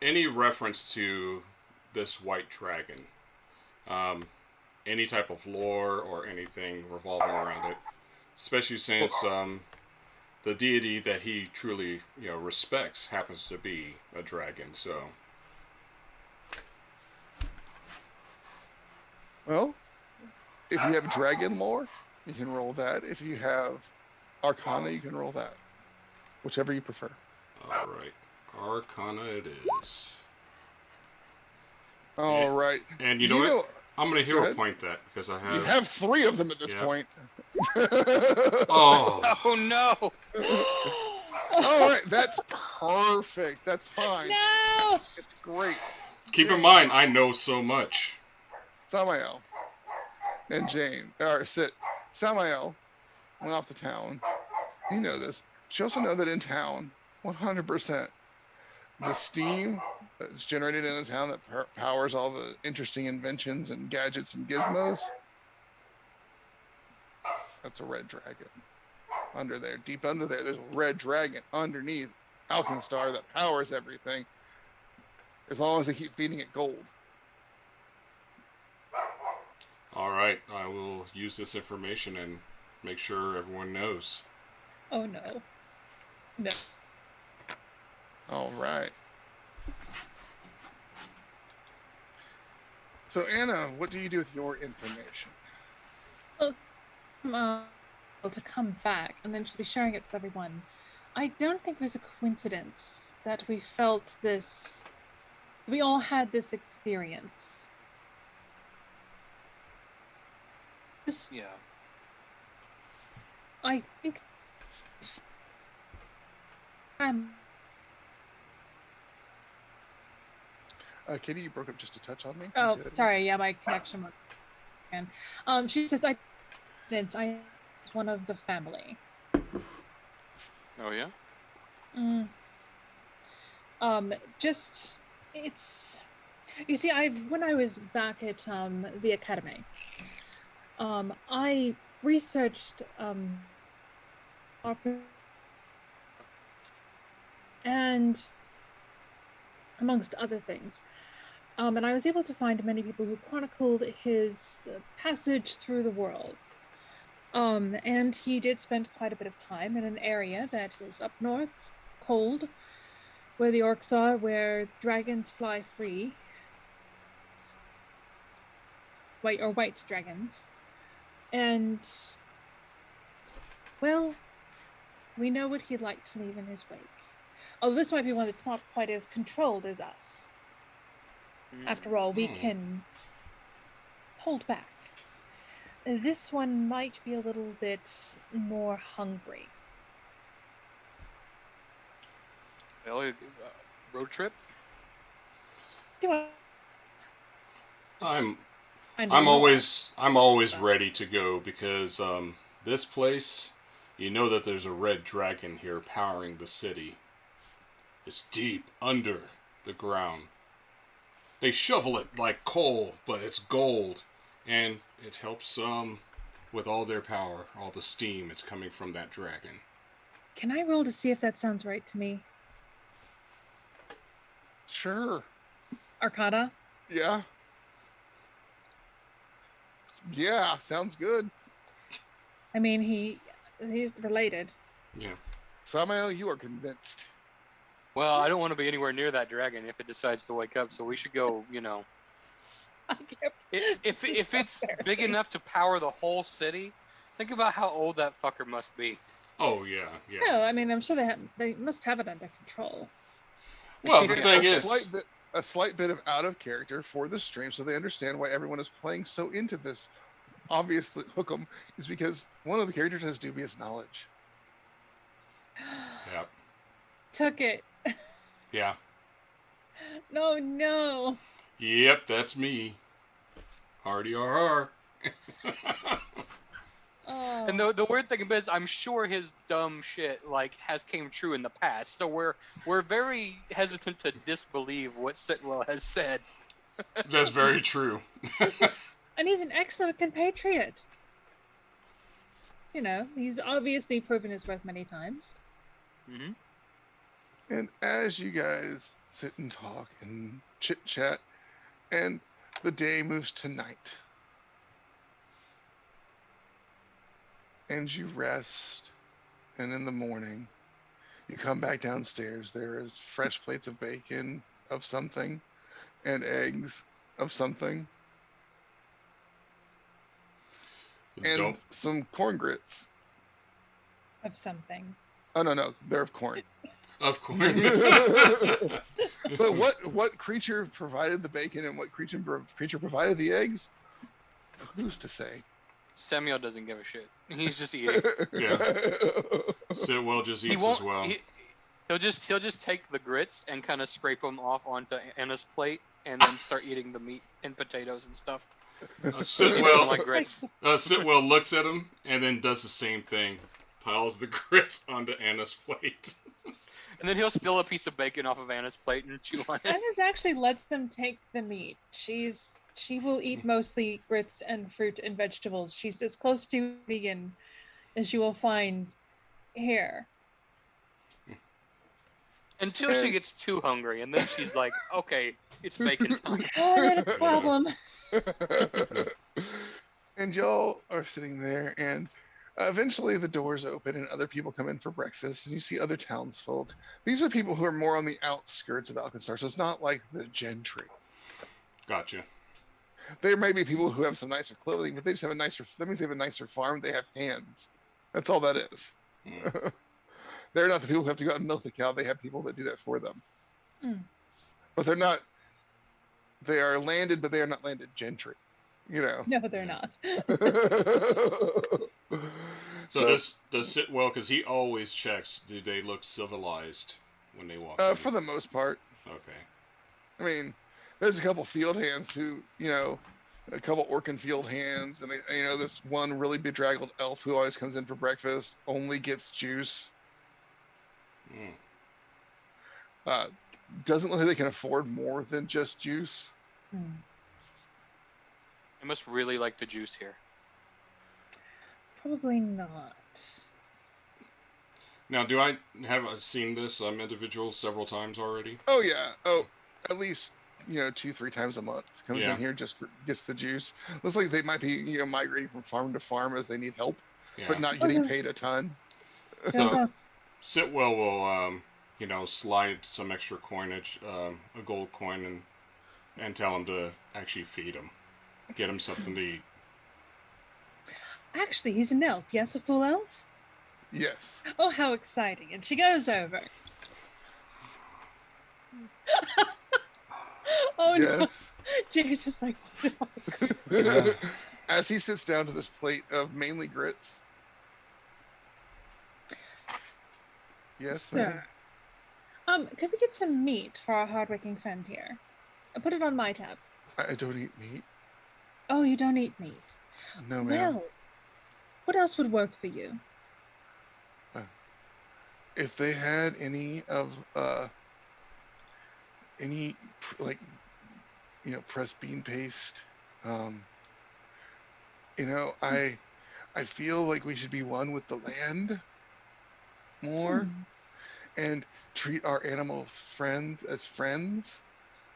any reference to this white dragon, any type of lore or anything revolving around it, especially since the deity that he truly respects happens to be a dragon. So,
Well, if you have dragon lore, you can roll that. If you have Arcana, you can roll that. Whichever you prefer.
all right, Arcana it is.
All right.
And you know what? I'm going to hero point that because I have...
You have 3 of them at this point.
Oh.
Oh no!
All right, that's perfect. That's fine.
No!
It's great.
Keep in mind, I know so much.
Samael and Jane, or Samael went off to town. You know this. But you also know that in town, 100%, the steam that's generated in the town that powers all the interesting inventions and gadgets and gizmos, that's a red dragon. Under there, deep under there, there's a red dragon underneath Alkenstar that powers everything, as long as they keep feeding it gold.
All right, I will use this information and make sure everyone knows.
Oh no. No.
All right. So Anna, what do you do with your information?
To come back, and then she'll be sharing it with everyone. I don't think there's a coincidence that we felt this. We all had this experience.
Yeah.
I think.
Katie, you broke up just a touch on me.
Oh, sorry. Yeah, my connection was. Again. She says, I was one of the family.
Oh yeah.
Just it's. You see, when I was back at the academy, I researched and amongst other things. And I was able to find many people who chronicled his passage through the world. And he did spend quite a bit of time in an area that is up north, cold, where the orcs are, where dragons fly free. White dragons. And, well, we know what he'd like to leave in his wake. Although this might be one that's not quite as controlled as us. After all, we can hold back. This one might be a little bit more hungry.
Well, road trip.
I'm always ready to go because this place, you know that there's a red dragon here powering the city. It's deep under the ground. They shovel it like coal, but it's gold, and it helps with all their power, all the steam. It's coming from that dragon.
Can I roll to see if that sounds right to me?
Sure.
Arcana?
Yeah. Yeah, sounds good.
I mean, he's related.
Yeah.
Samael, you are convinced.
Well, I don't want to be anywhere near that dragon if it decides to wake up. So we should go.
I can't.
If it's big enough to power the whole city, think about how old that fucker must be.
Oh yeah, yeah.
No, I mean, I'm sure they must have it under control.
Well, the
And
thing
a
is,
slight bit of out of character for the stream, so they understand why everyone is playing so into this. Obviously, Hook'em is because one of the characters has dubious knowledge.
yeah,
Took it.
yeah,
No.
yep, that's me. Hardy RR.
Oh.
And the weird thing is, I'm sure his dumb shit has came true in the past. So we're very hesitant to disbelieve what Sitwell has said.
That's very true.
And he's an excellent compatriot. He's obviously proven his worth many times.
Mm-hmm.
And as you guys sit and talk and chit chat, and the day moves to night, and you rest, and in the morning, you come back downstairs. There is fresh plates of bacon of something, and eggs of something, and
Don't.
some corn grits.
Of something.
Oh no, they're of corn.
Of course.
But what creature provided the bacon and what creature provided the eggs? Who's to say?
Samuel doesn't give a shit. He's just eating.
Yeah. Sitwell just eats as well.
He'll just take the grits and kind of scrape them off onto Anna's plate, and then start eating the meat and potatoes and stuff.
Sitwell,
Like grits.
Sitwell looks at him and then does the same thing. Piles the grits onto Anna's plate.
And then he'll steal a piece of bacon off of Anna's plate and chew on it.
Anna actually lets them take the meat. She will eat mostly grits and fruit and vegetables. She's as close to vegan as you will find here.
Until she gets too hungry, and then she's like, okay, it's bacon time.
Oh, that's a problem.
And y'all are sitting there, and eventually the doors open and other people come in for breakfast, and you see other townsfolk. These are people who are more on the outskirts of Alkenstar, so it's not like the gentry.
Gotcha.
There may be people who have some nicer clothing, but they just have that means they have a nicer farm. They have hands. That's all that is.
Mm.
They're not the people who have to go out and milk the cow. They have people that do that for them.
Mm.
But they are landed, but they are not landed gentry.
No, they're not.
So does Sitwell, because he always checks, do they look civilized when they walk in?
For the most part.
Okay.
I mean, there's a couple field hands who, a couple Orcan field hands, and this one really bedraggled elf who always comes in for breakfast, only gets juice. Doesn't look like they can afford more than just juice.
I must really like the juice here.
Probably not.
Now, do I have seen this individual several times already?
Oh yeah. Oh, at least 2-3 times a month comes in here gets the juice. Looks like they might be migrating from farm to farm as they need help, but not getting paid a ton.
So Sitwell will slide some extra coinage, a gold coin, and tell him to actually feed him, get him something to eat.
Actually, he's an elf. Yes, a full elf?
Yes.
Oh, how exciting. And she goes over. Oh,
yes.
no. Jay's just like,
As he sits down to this plate of mainly grits. Yes, ma'am.
Sir. Could we get some meat for our hardworking friend here? I'll put it on my tab.
I don't eat meat.
Oh, you don't eat meat?
No, ma'am.
Well, what else would work for you?
If they had any of pressed bean paste, I feel like we should be one with the land more and treat our animal friends as friends,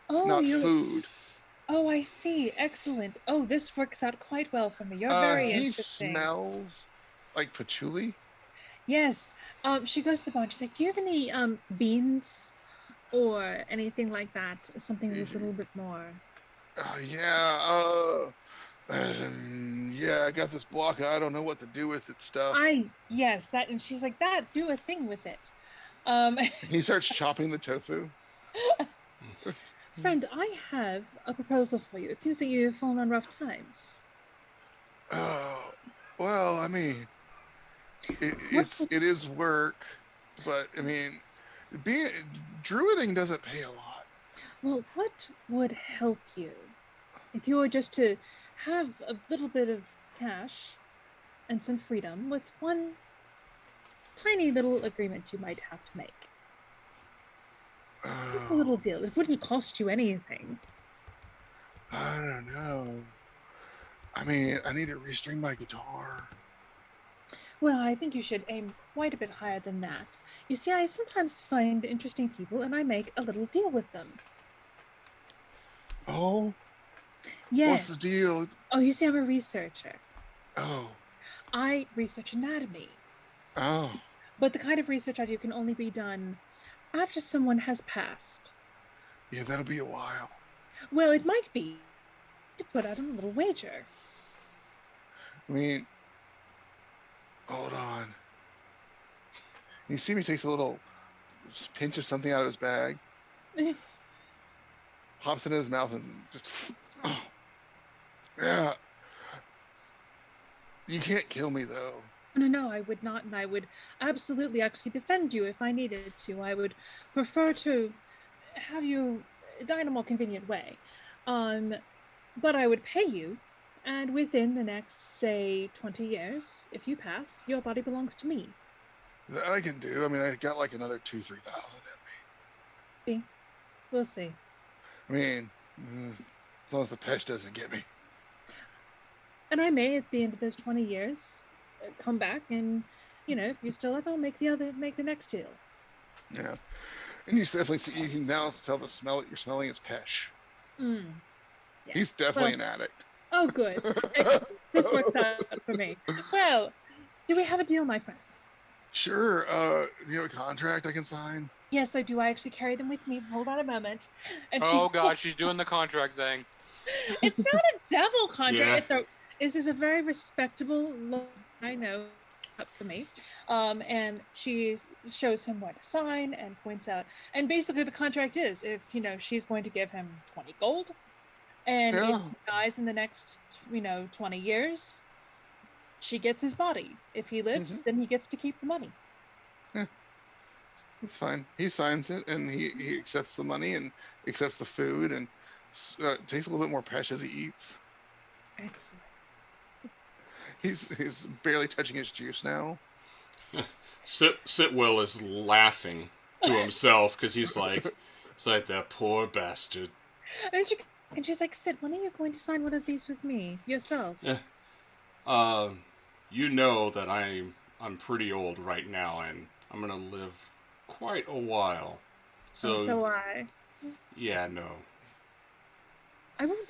not food.
Oh, I see. Excellent. Oh, this works out quite well for me. You're very
He
interesting.
smells like patchouli.
Yes. She goes to the barn. She's like, "Do you have any beans or anything like that. Something with a little bit more.
Yeah. Yeah, I got this block. I don't know what to do with it stuff.
Yes, that, and she's like, that, do a thing with it.
He starts chopping the tofu.
Friend, I have a proposal for you. It seems that you've fallen on rough times.
Oh, well, I mean, it is work, but I mean, being druiding doesn't pay a lot.
Well, what would help you if you were just to have a little bit of cash and some freedom with one tiny little agreement you might have to make? Just a little deal. It wouldn't cost you anything.
I don't know. I mean, I need to restring my guitar.
Well, I think you should aim quite a bit higher than that. You see, I sometimes find interesting people and I make a little deal with them.
Oh?
Yes.
What's the deal?
Oh, you see, I'm a researcher.
Oh.
I research anatomy.
Oh.
But the kind of research I do can only be done after someone has passed.
Yeah, that'll be a while.
Well, it might be to put out a little wager.
I mean, hold on. You see me takes a little pinch of something out of his bag, pops it in his mouth, and just, oh, yeah. You can't kill me though.
No, I would not, and I would absolutely actually defend you if I needed to. I would prefer to have you die in a more convenient way. But I would pay you, and within the next, say, 20 years, if you pass, your body belongs to me.
That I can do. I mean, I got like another 2,000-3,000 in me.
See? We'll see.
I mean, as long as the pest doesn't get me.
And I may, at the end of those 20 years, come back and, if you're still up, I'll make the next deal.
Yeah. And you definitely see, you can now tell the smell that you're smelling is Pesh.
Yes.
He's definitely an addict.
Oh, good. This works out for me. Well, do we have a deal, my friend?
Sure. You have a contract I can sign?
Yes, I do. I actually carry them with me. Hold on a moment. And
God, she's doing the contract thing.
It's not a devil contract.
Yeah.
This is a very respectable look, I know, up for me. And she shows him where to sign and points out. And basically the contract is, if, she's going to give him 20 gold. And if he dies in the next, 20 years, she gets his body. If he lives, then he gets to keep the money.
Yeah. It's fine. He signs it, and he accepts the money and accepts the food, and takes a little bit more Pesh as he eats.
Excellent.
He's barely touching his juice now.
Sitwell is laughing to himself because he's like, it's like that poor bastard.
And she's like, Sid, when are you going to sign one of these with me yourself?
You know that I'm pretty old right now, and I'm gonna live quite a while.
So I.
Yeah, no.
I won't.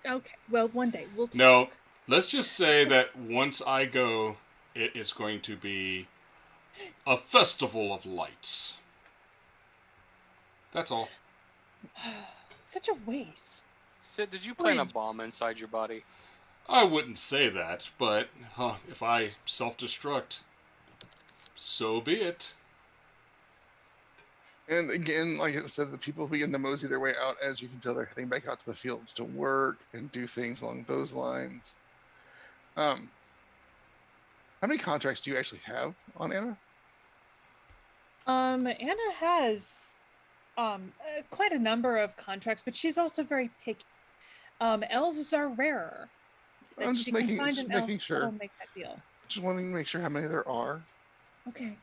Okay. Well, one day we'll talk.
No, let's just say that once I go, it is going to be a festival of lights. That's all.
Such a waste.
Sid, did you plant a bomb inside your body?
I wouldn't say that, but if I self-destruct, so be it.
And again, like I said, the people begin to mosey their way out. As you can tell, they're heading back out to the fields to work and do things along those lines. How many contracts do you actually have on Anna?
Anna has quite a number of contracts, but she's also very picky. Elves are rarer.
I'm just making sure.
That'll make that deal.
Just wanting to make sure how many there are.
Okay.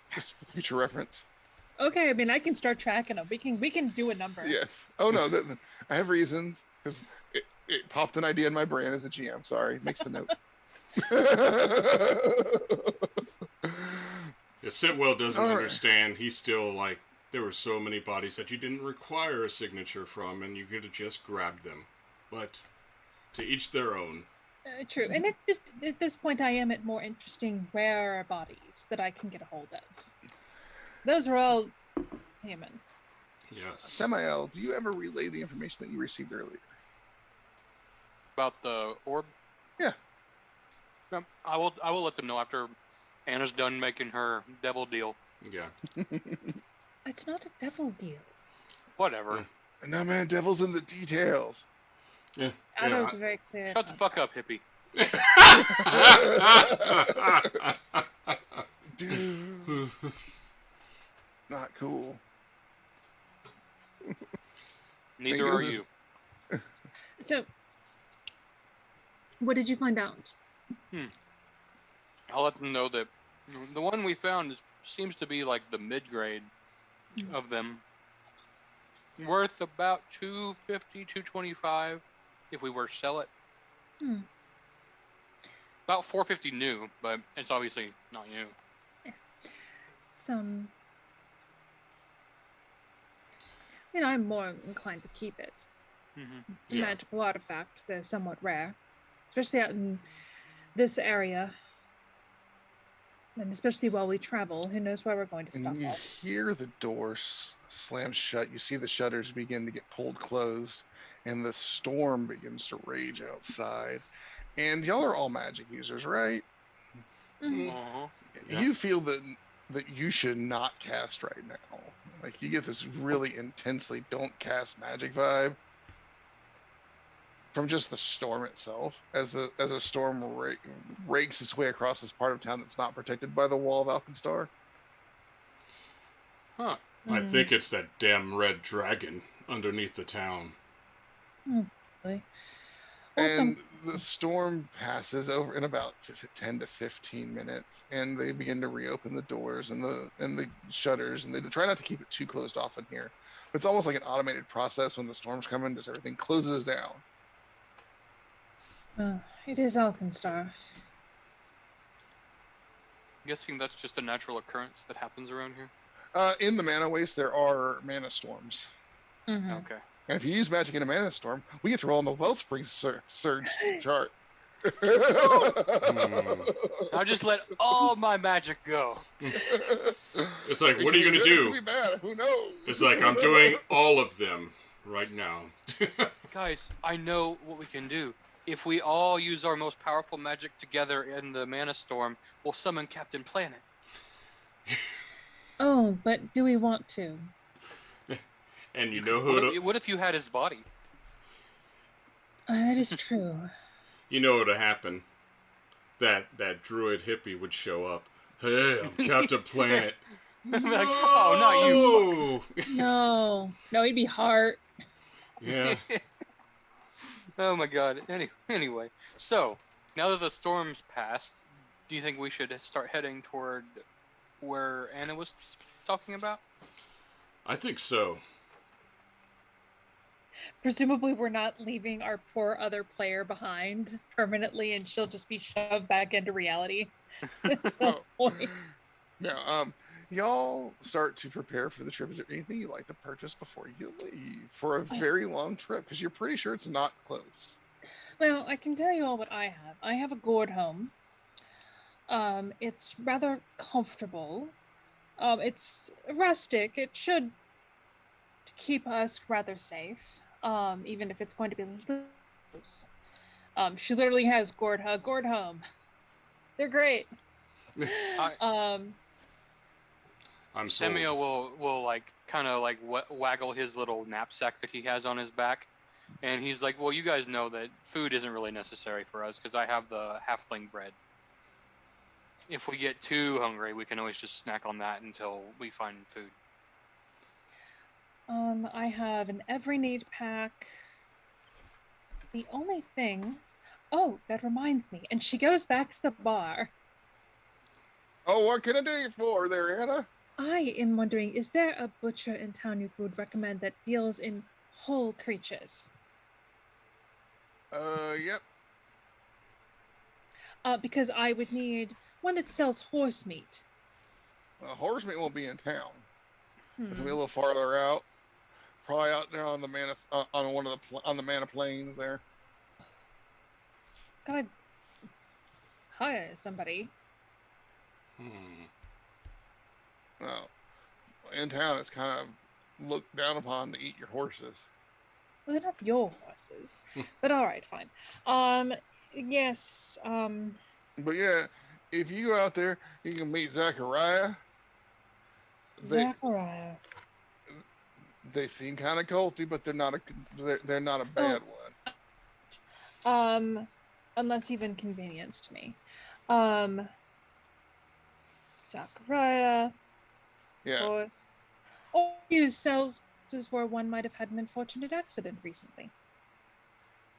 Just for future reference.
Okay, I mean, I can start tracking them. We can do a number.
Yeah. Oh no, I have reasons because it popped an idea in my brain as a GM. Sorry, makes the note.
Yeah, Sitwell doesn't understand. He's still like, there were so many bodies that you didn't require a signature from, and you could have just grabbed them. But to each their own.
True, and it's just at this point I am at more interesting, rare bodies that I can get a hold of. Those are all human.
Yes.
Samael, do you ever relay the information that you received earlier?
About the orb.
Yeah.
I will let them know after Anna's done making her devil deal.
Yeah.
It's not a devil deal.
Whatever.
No, man, devil's in the details.
Yeah.
That was very clear.
Shut the fuck up, hippie.
Dude. Not cool.
Neither are you.
So, what did you find out?
I'll let them know that the one we found seems to be like the mid-grade of them. Worth about $250, $225 if we were to sell it. About $450 new, but it's obviously not new.
I'm more inclined to keep it.
Yeah.
Magical artifact, they're somewhat rare, especially out in this area. And especially while we travel, who knows where we're going to stop
And you
at.
hear the doors slam shut. You see the shutters begin to get pulled closed, and the storm begins to rage outside. And y'all are all magic users, right?
Uh-huh.
Yeah.
You feel that you should not cast right now. Like, you get this really intensely don't cast magic vibe from just the storm itself, as a storm rakes its way across this part of town that's not protected by the wall of Alkenstar.
Huh.
I think it's that damn red dragon underneath the town.
Really?
And the storm passes over in about 10 to 15 minutes, and they begin to reopen the doors and the shutters, and they try not to keep it too closed off in here. It's almost like an automated process. When the storms come in, just everything closes down.
It is Alkenstar.
Guessing that's just a natural occurrence that happens around here.
In the mana waste, there are mana storms.
Okay.
And if you use magic in a mana storm, we get to roll on the Wellspring Surge chart.
I'll just let all my magic go.
It's like, what are you
It
gonna
could be good,
do?
it could be bad. Who knows?
It's like, I'm doing all of them right now.
Guys, I know what we can do. If we all use our most powerful magic together in the mana storm, we'll summon Captain Planet.
Oh, but do we want to?
And you know who?
What if you had his body?
That is true.
You know what'd happen? That druid hippie would show up. Hey, I'm Captain Planet.
Like, oh, not you.
No, he'd be Hart.
Yeah.
Oh my god. Anyway, so now that the storm's passed, do you think we should start heading toward where Anna was talking about?
I think so.
Presumably, we're not leaving our poor other player behind permanently, and she'll just be shoved back into reality.
Now, y'all start to prepare for the trip. Is there anything you'd like to purchase before you leave for a very long trip? Because you're pretty sure it's not close.
Well, I can tell you all what I have. I have a gourd home. It's rather comfortable. It's rustic. It should keep us rather safe, even if it's going to be loose. She literally has gourd home. They're great.
I'm sold.
Samuel will like kind of like waggle his little knapsack that he has on his back, and he's like, "Well, you guys know that food isn't really necessary for us because I have the halfling bread. If we get too hungry, we can always just snack on that until we find food."
I have an every need pack. The only thing... Oh, that reminds me. And she goes back to the bar.
Oh, what can I do you for there, Anna?
I am wondering, is there a butcher in town you would recommend that deals in whole creatures?
Yep.
Because I would need one that sells horse meat.
Horse meat won't be in town. It's gonna be a little farther out. Probably out there on the mana on the mana plains there.
Gotta hire somebody.
Well, in town it's kind of looked down upon to eat your horses.
Well, they're not your horses. But all right, fine. Yes.
But yeah, if you go out there, you can meet Zachariah.
Zachariah.
They seem kind of culty, but they're not a bad one.
Unless you've inconvenienced me. Zachariah.
Yeah.
Or use cells where one might have had an unfortunate accident recently.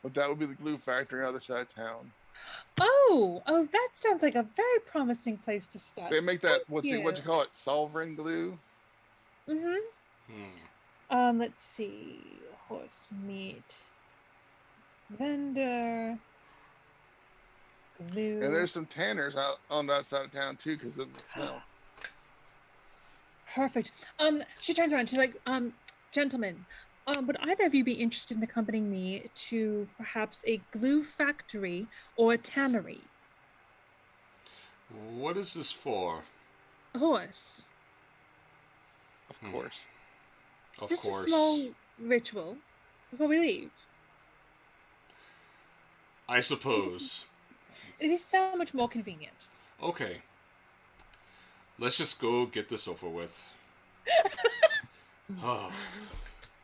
But that would be the glue factory on the other side of town.
Oh, that sounds like a very promising place to start.
They make that what you call it, sovereign glue.
Let's see, horse meat vendor, glue.
And there's some tanners out on that side of town too, because of the smell.
Perfect. She turns around. She's like, gentlemen, would either of you be interested in accompanying me to perhaps a glue factory or a tannery?
What is this for?
A horse.
Of course.
Just a small ritual before we leave.
I suppose.
It'd be so much more convenient.
Okay. Let's just go get this over with. Oh.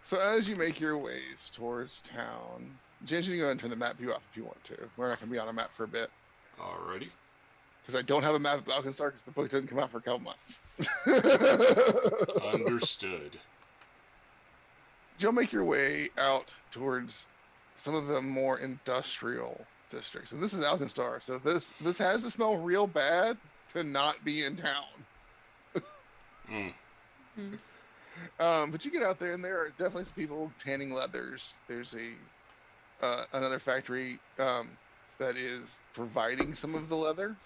So as you make your ways towards town, James, you can go ahead and turn the map view off if you want to. We're not going to be on a map for a bit.
Alrighty.
Because I don't have a map of Alkenstar because the book doesn't come out for a couple months.
Understood.
You'll make your way out towards some of the more industrial districts. And this is Alkenstar, so this has to smell real bad to not be in town. But you get out there, and there are definitely some people tanning leathers. There's another factory that is providing some of the leather,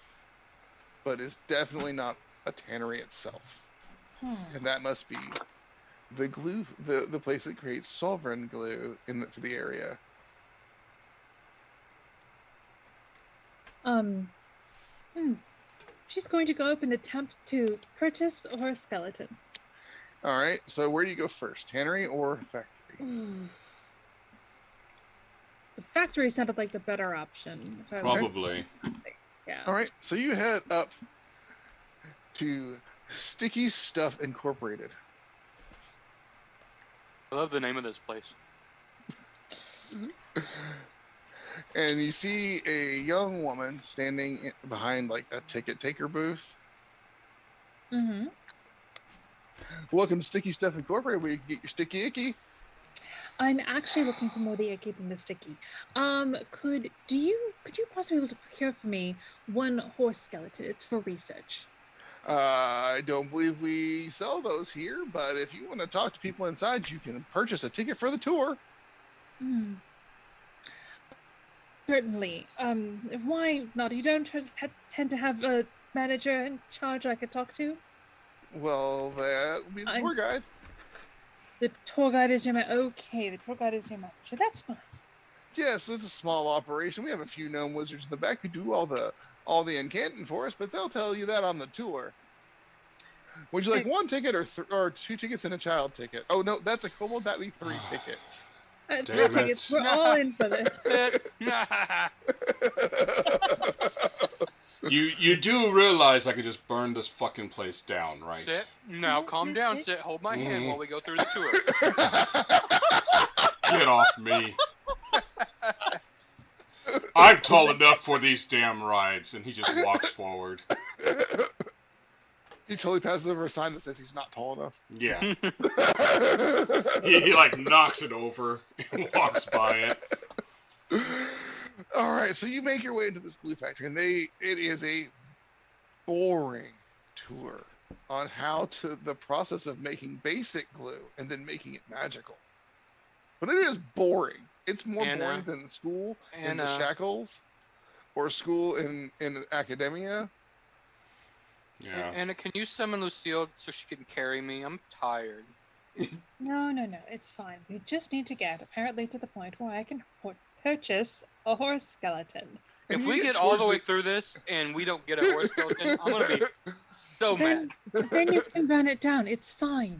but is definitely not a tannery itself. And that must be the glue, the place that creates sovereign glue for the area.
She's going to go up and attempt to purchase a horse skeleton.
All right. So where do you go first, tannery or factory?
The factory sounded like the better option.
Probably.
Yeah.
All right. So you head up to Sticky Stuff Incorporated.
I love the name of this place.
And you see a young woman standing behind like a ticket taker booth. Welcome to Sticky Stuff Incorporated, where you can get your sticky icky.
I'm actually looking for more the icky than the sticky. Could you possibly be able to procure for me one horse skeleton? It's for research.
I don't believe we sell those here, but if you want to talk to people inside, you can purchase a ticket for the tour.
Certainly. Why not? You don't tend to have a manager in charge I could talk to?
Well, that would be the tour guide.
The tour guide is your manager. Okay, the tour guide is your manager. That's fine.
Yeah, so it's a small operation. We have a few gnome wizards in the back who do all the incanting for us, but they'll tell you that on the tour. Would you like one ticket or two tickets and a child ticket? Oh no, that's a kobold. That'd be 3 tickets.
Three tickets. We're all in for this.
You do realize I could just burn this fucking place down, right?
Sit. Now calm down, Sit. Hold my hand while we go through the tour.
Get off me. I'm tall enough for these damn rides, and he just walks forward.
He totally passes over a sign that says he's not tall enough.
Yeah. he like knocks it over and walks by it.
All right, so you make your way into this glue factory, and it is a boring tour on the process of making basic glue and then making it magical. But it is boring. It's more boring than school in the shackles or school in academia.
Yeah.
Anna, can you summon Lucille so she can carry me? I'm tired.
No, it's fine. We just need to get apparently to the point where I can purchase a horse skeleton.
If we get all the way through this and we don't get a horse skeleton, I'm gonna be so mad.
Then you can burn it down. It's fine.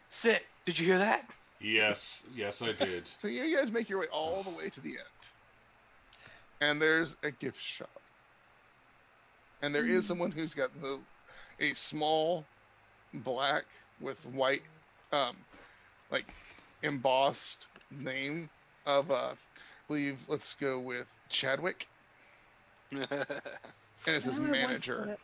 Sit. Did you hear that?
Yes, I did.
So you guys make your way all the way to the end. And there's a gift shop. And there is someone who's got a small black with white, like embossed name of, I believe, let's go with Chadwick. And it says manager.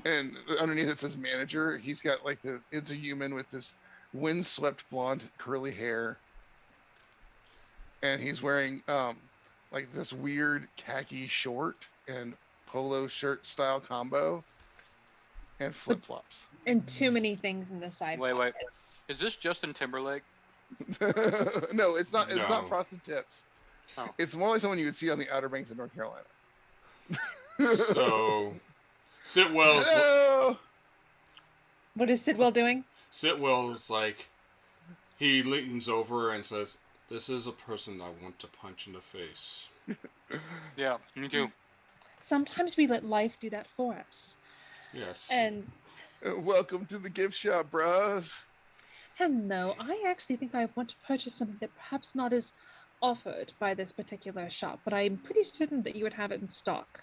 And underneath it says manager. He's got like this, it's a human with this windswept blonde curly hair. And he's wearing like this weird khaki short and polo shirt style combo and flip flops.
And too many things in the side.
Wait.
pockets.
Is this Justin Timberlake?
No, it's not. It's
No.
not Frosted Tips.
Oh.
It's more like someone you would see on the Outer Banks of North Carolina.
So, Sitwell's
Hello!
What is Sidwell doing?
like, he leans over and says, "This is a person I want to punch in the face."
Yeah, me too.
Sometimes we let life do that for us.
Yes.
And
Welcome to the gift shop, bros.
hello, I actually think I want to purchase something that perhaps not is offered by this particular shop, but I'm pretty certain that you would have it in stock.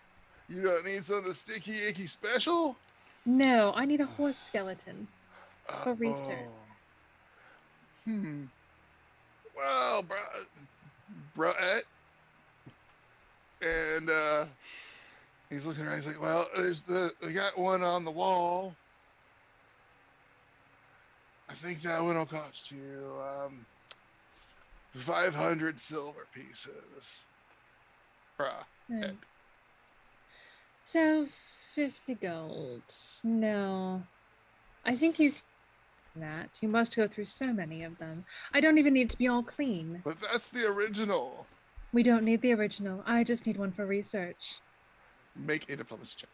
You don't need some of the sticky icky special?
No, I need a horse skeleton. For
Oh.
research.
Well, Brett. And he's looking around. He's like, "Well, we got one on the wall. I think that one will cost you 500 silver pieces."
Hmm. So, 50 gold. No. I think you can do that. You must go through so many of them. I don't even need to be all clean.
But that's the original.
We don't need the original. I just need one for research.
Make a diplomacy check.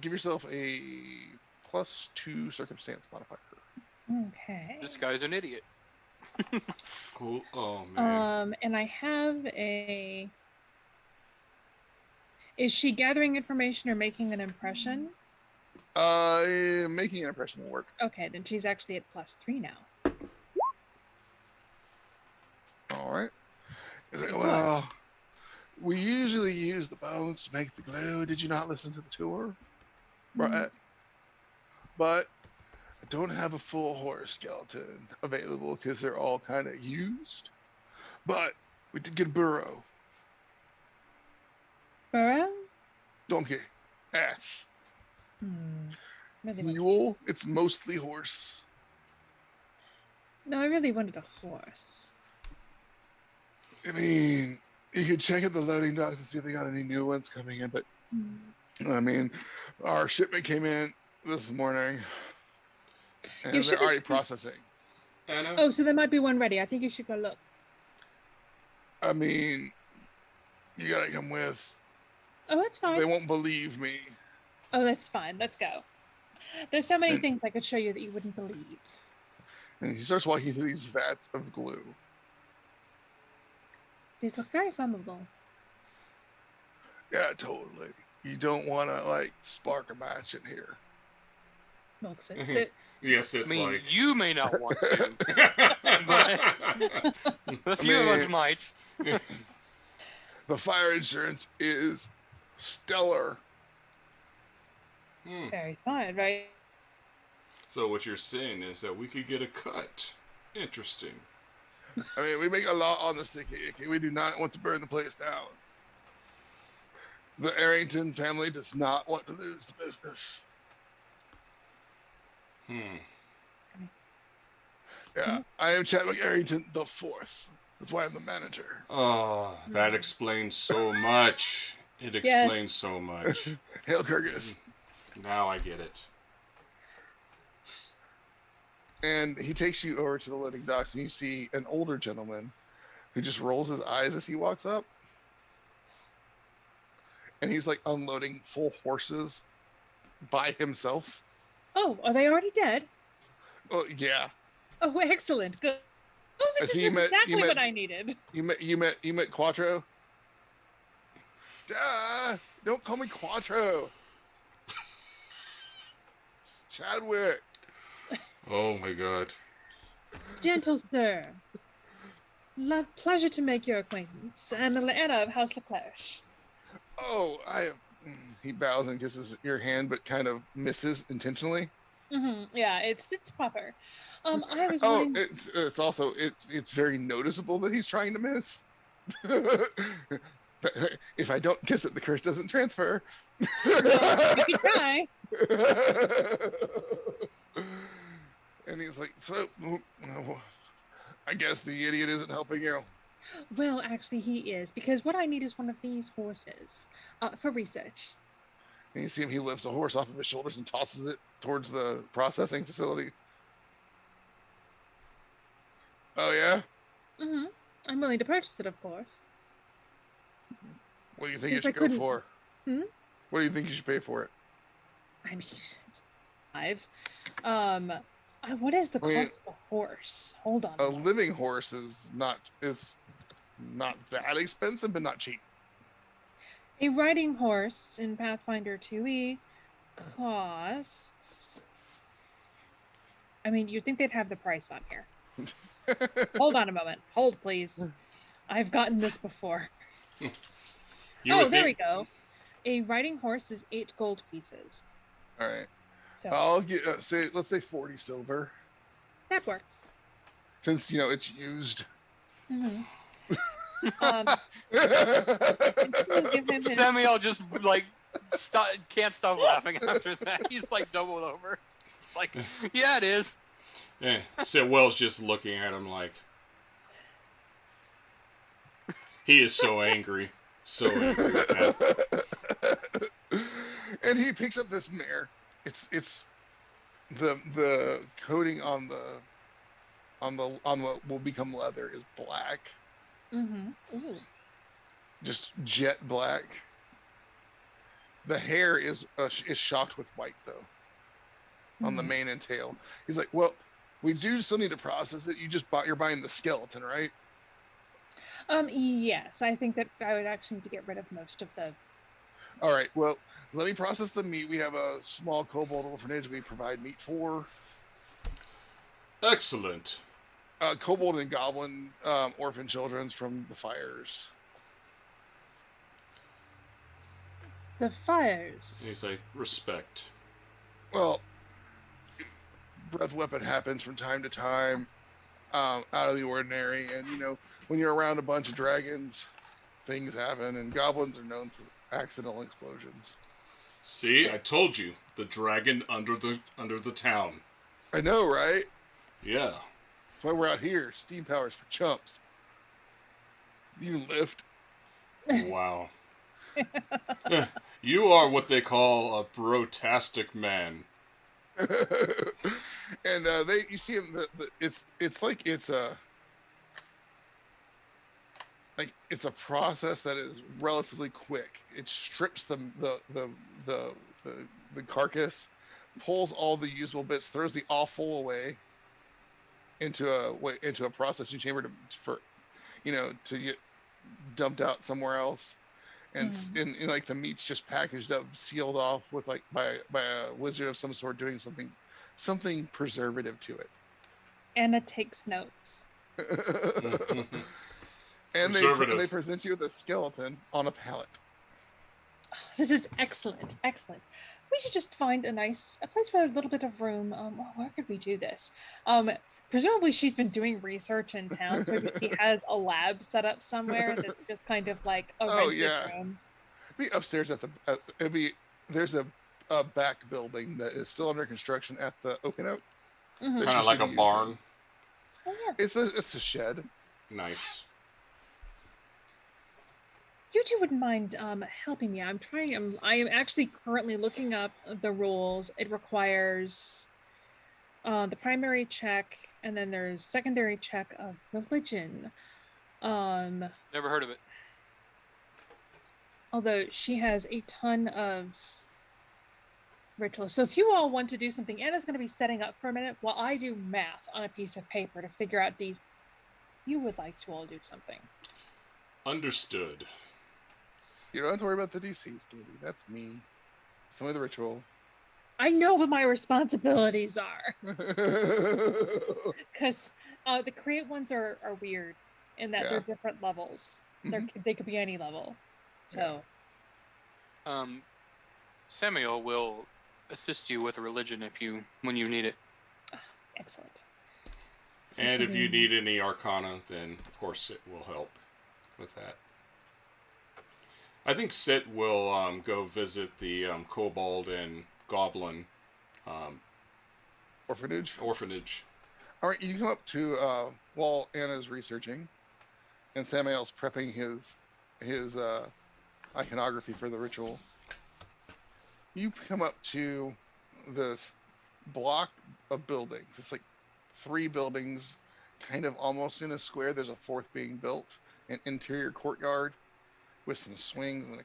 Give yourself a +2 circumstance modifier.
Okay.
This guy's an idiot.
Cool. Oh man.
And I have a... Is she gathering information or making an impression?
Making an impression will work.
Okay, then she's actually at +3 now.
All right. He's like, "Well, we usually use the bones to make the glue. Did you not listen to the tour? Right. But I don't have a full horse skeleton available because they're all kind of used. But we did get a burro.
Burrow?
Donkey. Ass.
Really want...
Mule. It's mostly horse.
No, I really wanted a horse.
I mean, you could check at the loading docks and see if they got any new ones coming in. But, I mean, our shipment came in this morning. And
Your
they're
shipment-
already processing.
Anna?
Oh, so there might be one ready. I think you should go look.
I mean, you gotta come with.
Oh, that's fine.
They won't believe me.
Oh, that's fine. Let's go. There's so many things I could show you that you wouldn't believe.
And he starts walking through these vats of glue.
These look very flammable.
Yeah, totally. You don't want to, like, spark a match in here.
Looks it.
Yes,
I
it's
mean,
like.
you may not want to, but a few of us might.
The fire insurance is stellar.
Very smart, right?
So what you're saying is that we could get a cut. Interesting.
I mean, we make a lot on the sticky icky. We do not want to burn the place down. The Arrington family does not want to lose the business. Yeah, I am Chadwick Arrington the Fourth. That's why I'm the manager.
Oh, that explains so much. It explains so much.
Hail Kyrgyz.
Now I get it.
And he takes you over to the loading docks, and you see an older gentleman who just rolls his eyes as he walks up. And he's like unloading full horses by himself.
Oh, are they already dead?
Oh yeah.
Oh, excellent. Good. Oh, this
So
is
you met-
exactly
you met-
what I needed.
You met Quattro? Duh! Don't call me Quattro. Chadwick.
Oh my god.
Gentle sir. Pleasure to make your acquaintance. Anna of House Leclerc.
Oh, he bows and kisses your hand, but kind of misses intentionally.
Yeah, it's proper. I was
Oh,
wanting...
it's also it's very noticeable that he's trying to miss. If I don't kiss it, the curse doesn't transfer.
Well, you can try.
And he's like, so, I guess the idiot isn't helping you.
Well, actually, he is, because what I need is one of these horses for research.
And you see him, he lifts a horse off of his shoulders and tosses it towards the processing facility. Oh, yeah?
I'm willing to purchase it, of course.
What do you think it should go for? What do you think you should pay for it?
I mean, it's 5. What is the cost of a horse? Hold on.
A living horse is not that expensive, but not cheap.
A riding horse in Pathfinder 2e costs... I mean, you'd think they'd have the price on here. Hold on a moment. Hold, please. I've gotten this before. There we go. A riding horse is 8 gold pieces.
All right.
So
I'll get let's say 40 silver.
that works.
Since it's used.
Samuel just like can't stop laughing after that. He's like doubled over. It's like, yeah, it is.
Yeah. Sitwell's just looking at him like he is so angry. So angry with that.
And he picks up this mare. It's the coating on what will become leather is black.
Ooh.
Just jet black. The hair is shocked with white though. On the mane and tail. He's like, well, we do still need to process it. You're buying the skeleton, right?
Yes, I think that I would actually need to get rid of most of the...
All right, well, let me process the meat. We have a small kobold orphanage we provide meat for.
Excellent.
Kobold and goblin orphan children from the fires.
The fires?
He's like, respect.
Well, breath weapon happens from time to time, out of the ordinary, and when you're around a bunch of dragons, things happen, and goblins are known for accidental explosions.
See, I told you, the dragon under the town.
I know, right?
Yeah.
That's why we're out here. Steam powers for chumps. You lift.
Wow. You are what they call a brotastic man.
And you see him. It's like it's a process that is relatively quick. It strips the carcass, pulls all the usable bits, throws the offal away into a processing chamber to get dumped out somewhere else, and like the meat's just packaged up, sealed off with by a wizard of some sort doing something preservative to it.
Anna takes notes.
And they present you with a skeleton on a pallet.
Oh, this is excellent. We should just find a place with a little bit of room. Where could we do this? Presumably she's been doing research in town, so maybe she has a lab set up somewhere that's just kind of like a rented room.
Be upstairs there's a back building that is still under construction at the Oak and Oak.
Kind of like a barn.
Oh yeah.
It's a shed.
Nice.
You two wouldn't mind helping me. I am actually currently looking up the rules. It requires the primary check, and then there's secondary check of religion.
Never heard of it.
Although she has a ton of rituals. So if you all want to do something, Anna's going to be setting up for a minute while I do math on a piece of paper to figure out these. You would like to all do something.
Understood.
You don't have to worry about the DCs, Candy. That's me. It's only the ritual.
I know what my responsibilities are. Because the create ones are weird in that they're different levels. They could be any level. So.
Samuel will assist you with religion when you need it.
Excellent.
And if you need any arcana, then of course Sit will help with that. I think Sit will go visit the kobold and goblin
Orphanage. All right, you come up to while Anna's researching, and Samuel's prepping his iconography for the ritual. You come up to this block of buildings. It's like 3 buildings, kind of almost in a square. There's a 4th being built, an interior courtyard with some swings and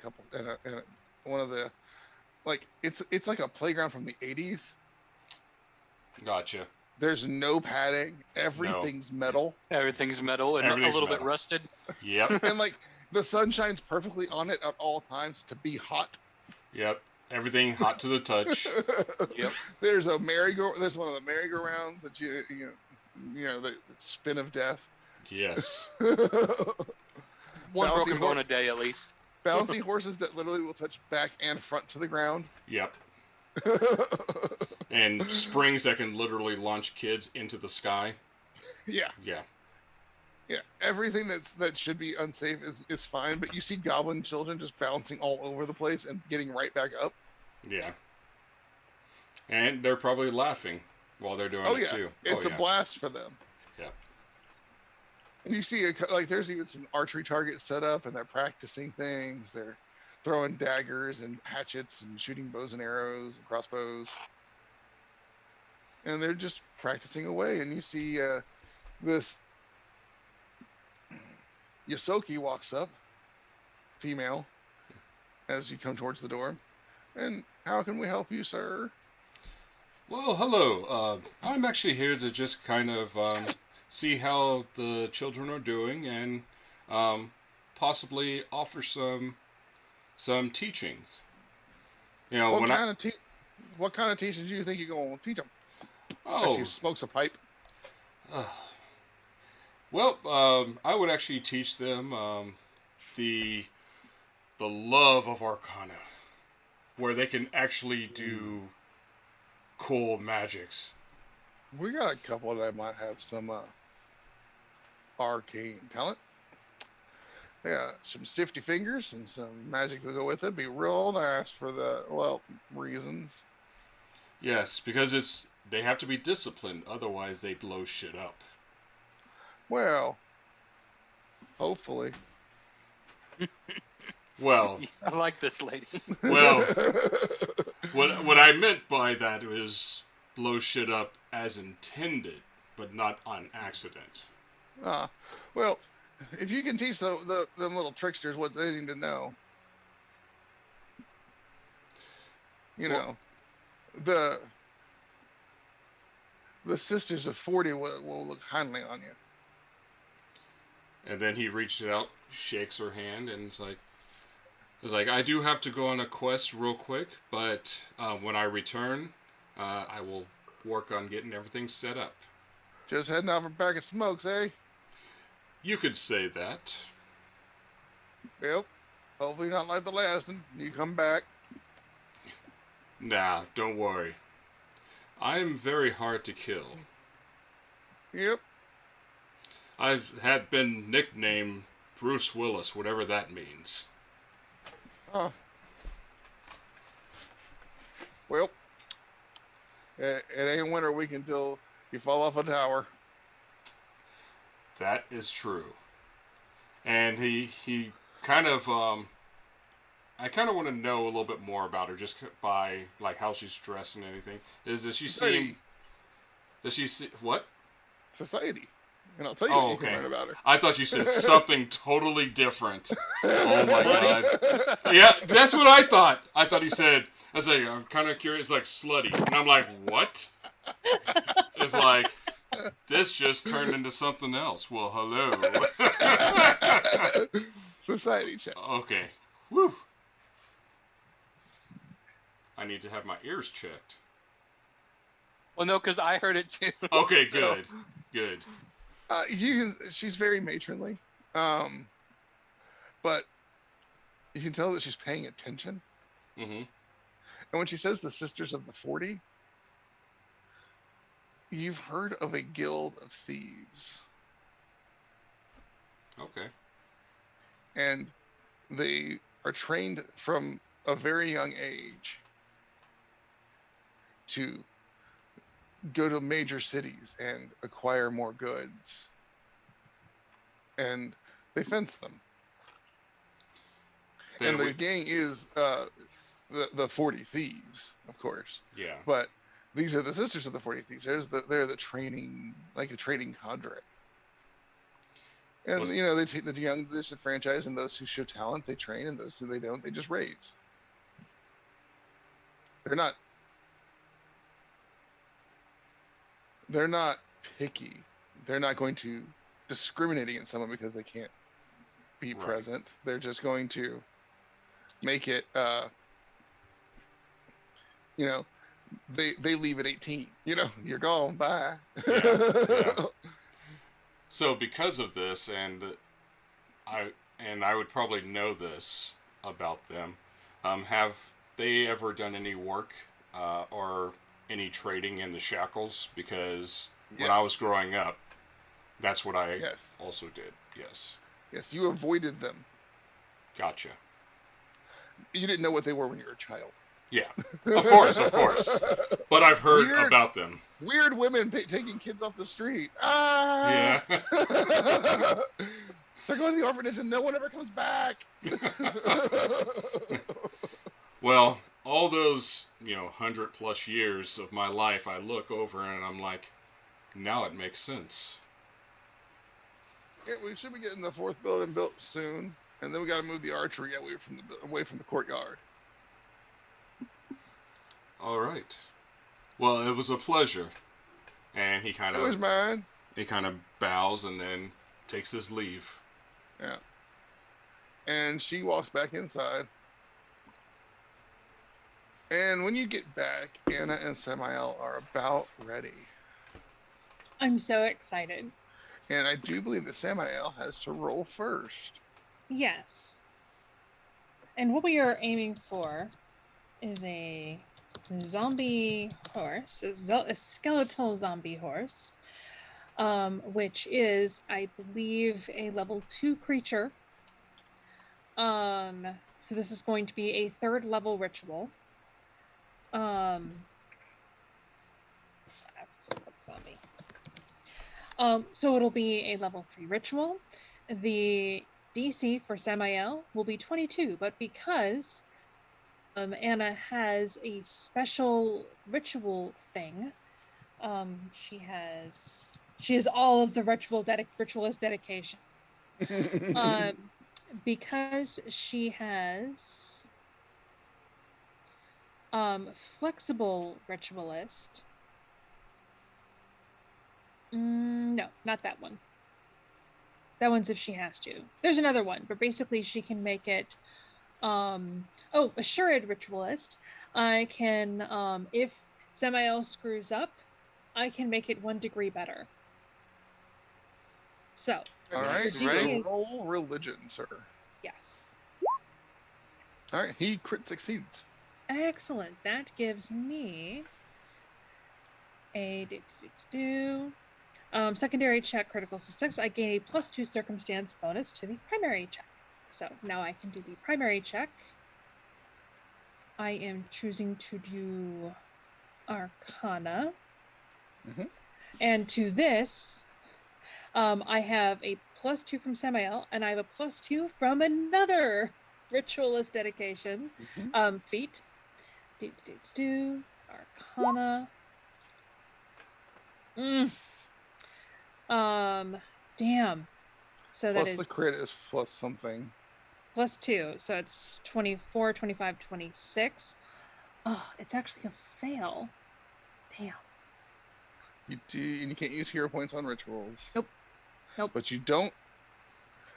one of the, like, it's like a playground from the 80s.
Gotcha.
There's no padding. Everything's metal.
Everything's metal and a little bit rusted.
Yep.
And like the sun shines perfectly on it at all times to be hot.
Yep. Everything hot to the touch.
Yep.
There's a There's one of the merry-go-rounds that you know the spin of death.
Yes.
One broken bone a day at least.
Bouncy horses that literally will touch back and front to the ground.
Yep. And springs that can literally launch kids into the sky.
Yeah.
Yeah.
Yeah. Everything that should be unsafe is fine, but you see goblin children just bouncing all over the place and getting right back up.
Yeah. And they're probably laughing while they're doing it too.
It's a blast for them.
Yeah.
And you see, there's even some archery targets set up, and they're practicing things. They're throwing daggers and hatchets and shooting bows and arrows and crossbows. And they're just practicing away. And you see this Yosoki walks up, female, as you come towards the door. And how can we help you, sir?
Well, hello. I'm actually here to just kind of see how the children are doing and possibly offer some teachings. You know,
what kind of teachings do you think you're going to teach them?
Oh,
she smokes a pipe.
Well, I would actually teach them the love of Arcana, where they can actually do cool magics.
We got a couple that might have some arcane talent. Yeah, some sifty fingers and some magic to go with it. Be real nice for the reasons.
Yes, because they have to be disciplined, otherwise they blow shit up.
Well, hopefully.
Well,
I like this lady.
Well, what I meant by that is blow shit up as intended, but not on accident.
Well, if you can teach them little tricksters what they need to know, the Sisters of 40 will look kindly on you.
And then he reached out, shakes her hand, and it's like, I do have to go on a quest real quick, but when I return, I will work on getting everything set up.
Just heading out for a bag of smokes, eh?
You could say that.
Yep. Hopefully not like the last one. You come back.
Nah, don't worry. I'm very hard to kill.
Yep.
I've been nicknamed Bruce Willis, whatever that means.
Well, it ain't winter week until you fall off a tower.
That is true. And he kind of, I kind of want to know a little bit more about her, just by, like, how she's dressed and anything. Does she see, what?
Society. And I'll tell you what you
okay.
can learn about her.
I thought you said something totally different. Oh my god. Yeah, that's what I thought. I thought he said, I'm kind of curious, like, slutty. And I'm like, what? It's like, this just turned into something else. Well, hello.
Society check.
Okay. Woo. I need to have my ears checked.
Well, no, because I heard it too.
Okay,
So-
good.
She's very matronly, but you can tell that she's paying attention.
Mm-hmm.
And when she says the Sisters of the 40, you've heard of a guild of thieves.
Okay.
And they are trained from a very young age to go to major cities and acquire more goods. And they fence them.
Then
And the gang is the 40 Thieves, of course.
yeah.
But these are the Sisters of the 40 Thieves. They're the training, like a trading cadre. And, they take the young, disenfranchised, and those who show talent, they train, and those who they don't, they just raise. They're not picky. They're not going to discriminate against someone because they can't be
Right.
present. They're just going to make it, they leave at 18. You're gone. Bye.
Yeah. So because of this, and I would probably know this about them, have they ever done any work or any trading in the shackles? Because when I was growing up, that's what I
Yes.
also did. Yes.
Yes, you avoided them.
Gotcha.
You didn't know what they were when you were a child.
Yeah. Of course. But I've heard
Weird.
about them.
Weird women taking kids off the street. Ah!
Yeah.
They're going to the orphanage and no one ever comes back.
Well, all those, 100+ years of my life, I look over and I'm like, now it makes sense.
Yeah, we should be getting the 4th building built soon, and then we got to move the archery away from the courtyard.
All right. Well, it was a pleasure. And he kind
It was
of
mine.
bows and then takes his leave.
Yeah. And she walks back inside. And when you get back, Anna and Samael are about ready.
I'm so excited.
And I do believe that Samael has to roll first.
Yes. And what we are aiming for is a zombie horse, a skeletal zombie horse, which is, I believe, a level 2 creature. So this is going to be a 3rd level ritual. Zombie. So it'll be a level 3 ritual. The DC for Samael will be 22, but because Anna has a special ritual thing, she has all of the ritualist dedication. Because she has flexible ritualist. No, not that one. That one's if she has to. There's another one, but basically she can make it assured ritualist. I can if Samael screws up, I can make it 1 degree better. So
All right,
DC
ready?
is-
Roll religion, sir.
yes.
All right, he crit succeeds.
Excellent. That gives me a secondary check critical success. I gain a +2 circumstance bonus to the primary check. So now I can do the primary check. I am choosing to do Arcana.
Mhm.
And to this, I have a +2 from Samael, and I have a +2 from another ritualist dedication feat. Arcana. Damn. So
Plus
that is
the crit is plus something.
+2. So it's 24, 25, 26. Oh, it's actually a fail. Damn.
And you can't use hero points on rituals.
Nope.
But you don't,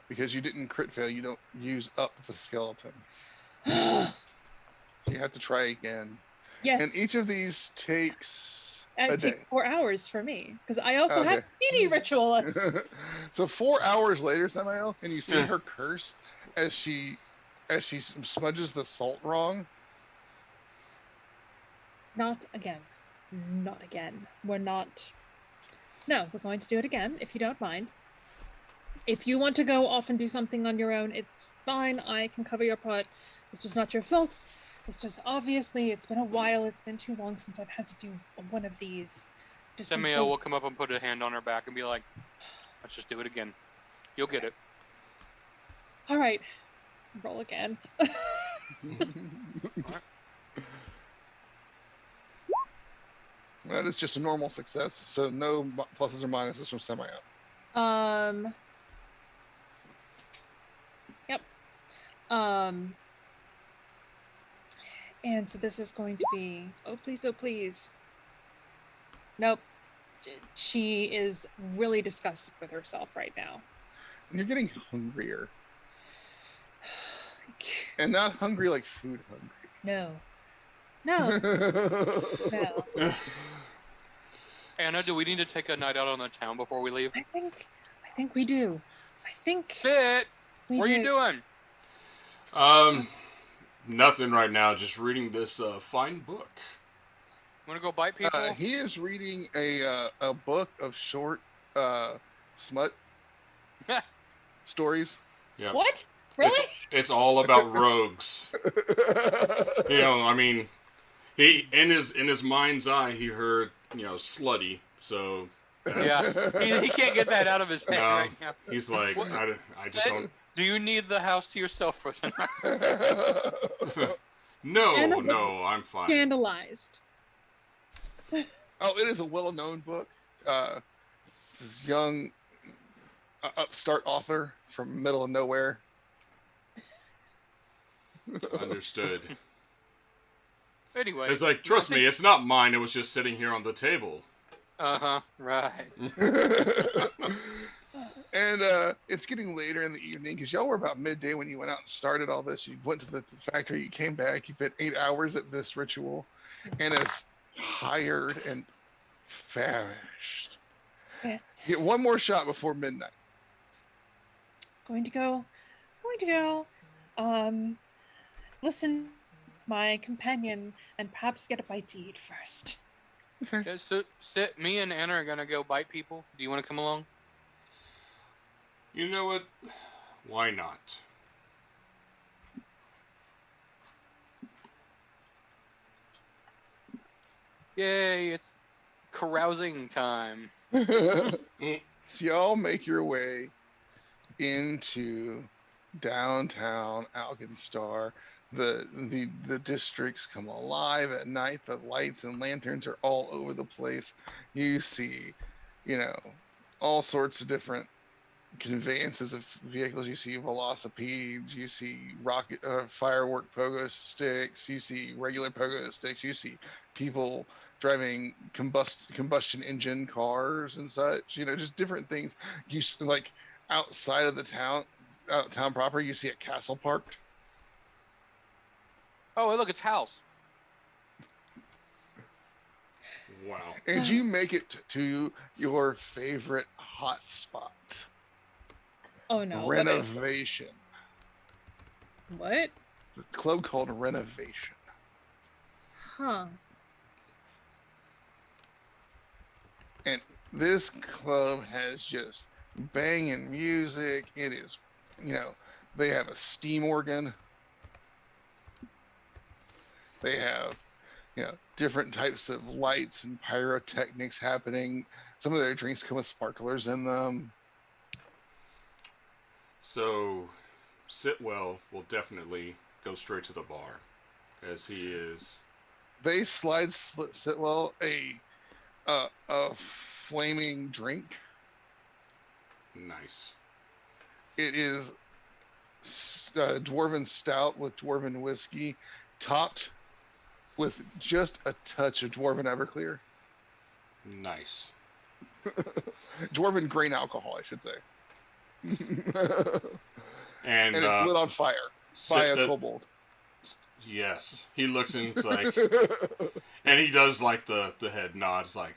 because you didn't crit fail, you don't use up the skeleton. So you have to try again.
Yes.
And each of these takes
And
a
it takes
day.
4 hours for me because I also have
Okay.
mini ritualists.
So 4 hours later, Samael, and you see her curse as she smudges the salt wrong.
Not again. Not again. We're not. No, we're going to do it again if you don't mind. If you want to go off and do something on your own, it's fine. I can cover your part. This was not your fault. This was obviously, it's been a while. It's been too long since I've had to do one of these. Just been
Samuel
so-
will come up and put a hand on her back and be like, let's just do it again. You'll get it.
All right. Roll again.
That is just a normal success, so no pluses or minuses from Samael.
Yep. And so this is going to be, oh please. Nope. She is really disgusted with herself right now.
And you're getting hungrier. And not hungry like food hungry.
No. No. No.
Anna, do we need to take a night out on the town before we leave?
I think we do. I think
Sit!
we
What are
do.
you doing?
Nothing right now. Just reading this fine book.
Want to go bite people?
He is reading a book of short smut stories.
Yep.
What? Really?
It's all about rogues. You know, I mean, he in his mind's eye, he heard, you know, slutty. So
Yeah, he can't get that out of his head
No.
right now.
he's like,
What?
I just don't.
Do you need the house to yourself for tonight?
No,
Anna was
I'm fine.
Scandalized.
Oh, it is a well-known book. This young upstart author from middle of nowhere.
Understood.
Anyway.
It's like, trust me, it's not mine. It was just sitting here on the table.
Uh-huh, right.
And it's getting later in the evening because y'all were about midday when you went out and started all this. You went to the factory, you came back, you spent 8 hours at this ritual, and is tired and famished.
Yes.
Get one more shot before midnight.
Going to go. Listen, my companion, and perhaps get a bite to eat first.
Yeah, so, me and Anna are gonna go bite people. Do you want to come along?
You know what? Why not?
Yay, it's carousing time.
So y'all make your way into downtown Alkenstar. The districts come alive at night. The lights and lanterns are all over the place. You see, you know, all sorts of different conveyances of vehicles. You see velocipedes, you see rocket firework pogo sticks, you see regular pogo sticks, you see people driving combustion engine cars and such, you know, just different things. You like outside of the town proper, you see a castle parked.
Oh, hey, look, it's Hal's.
Wow.
And you make it to your favorite hot spot.
Oh no.
Renovation.
What?
It's a club called Renovation.
Huh.
And this club has just banging music. It is, you know, they have a steam organ. They have, you know, different types of lights and pyrotechnics happening. Some of their drinks come with sparklers in them.
So, Sitwell will definitely go straight to the bar, as he is.
They slide Sitwell a flaming drink.
Nice.
It is dwarven stout with dwarven whiskey, topped with just a touch of dwarven Everclear.
Nice.
Dwarven grain alcohol, I should say.
And
it's lit on fire by a
Sit,
kobold.
Yes. He looks and it's like, and he does like the head nod. It's like,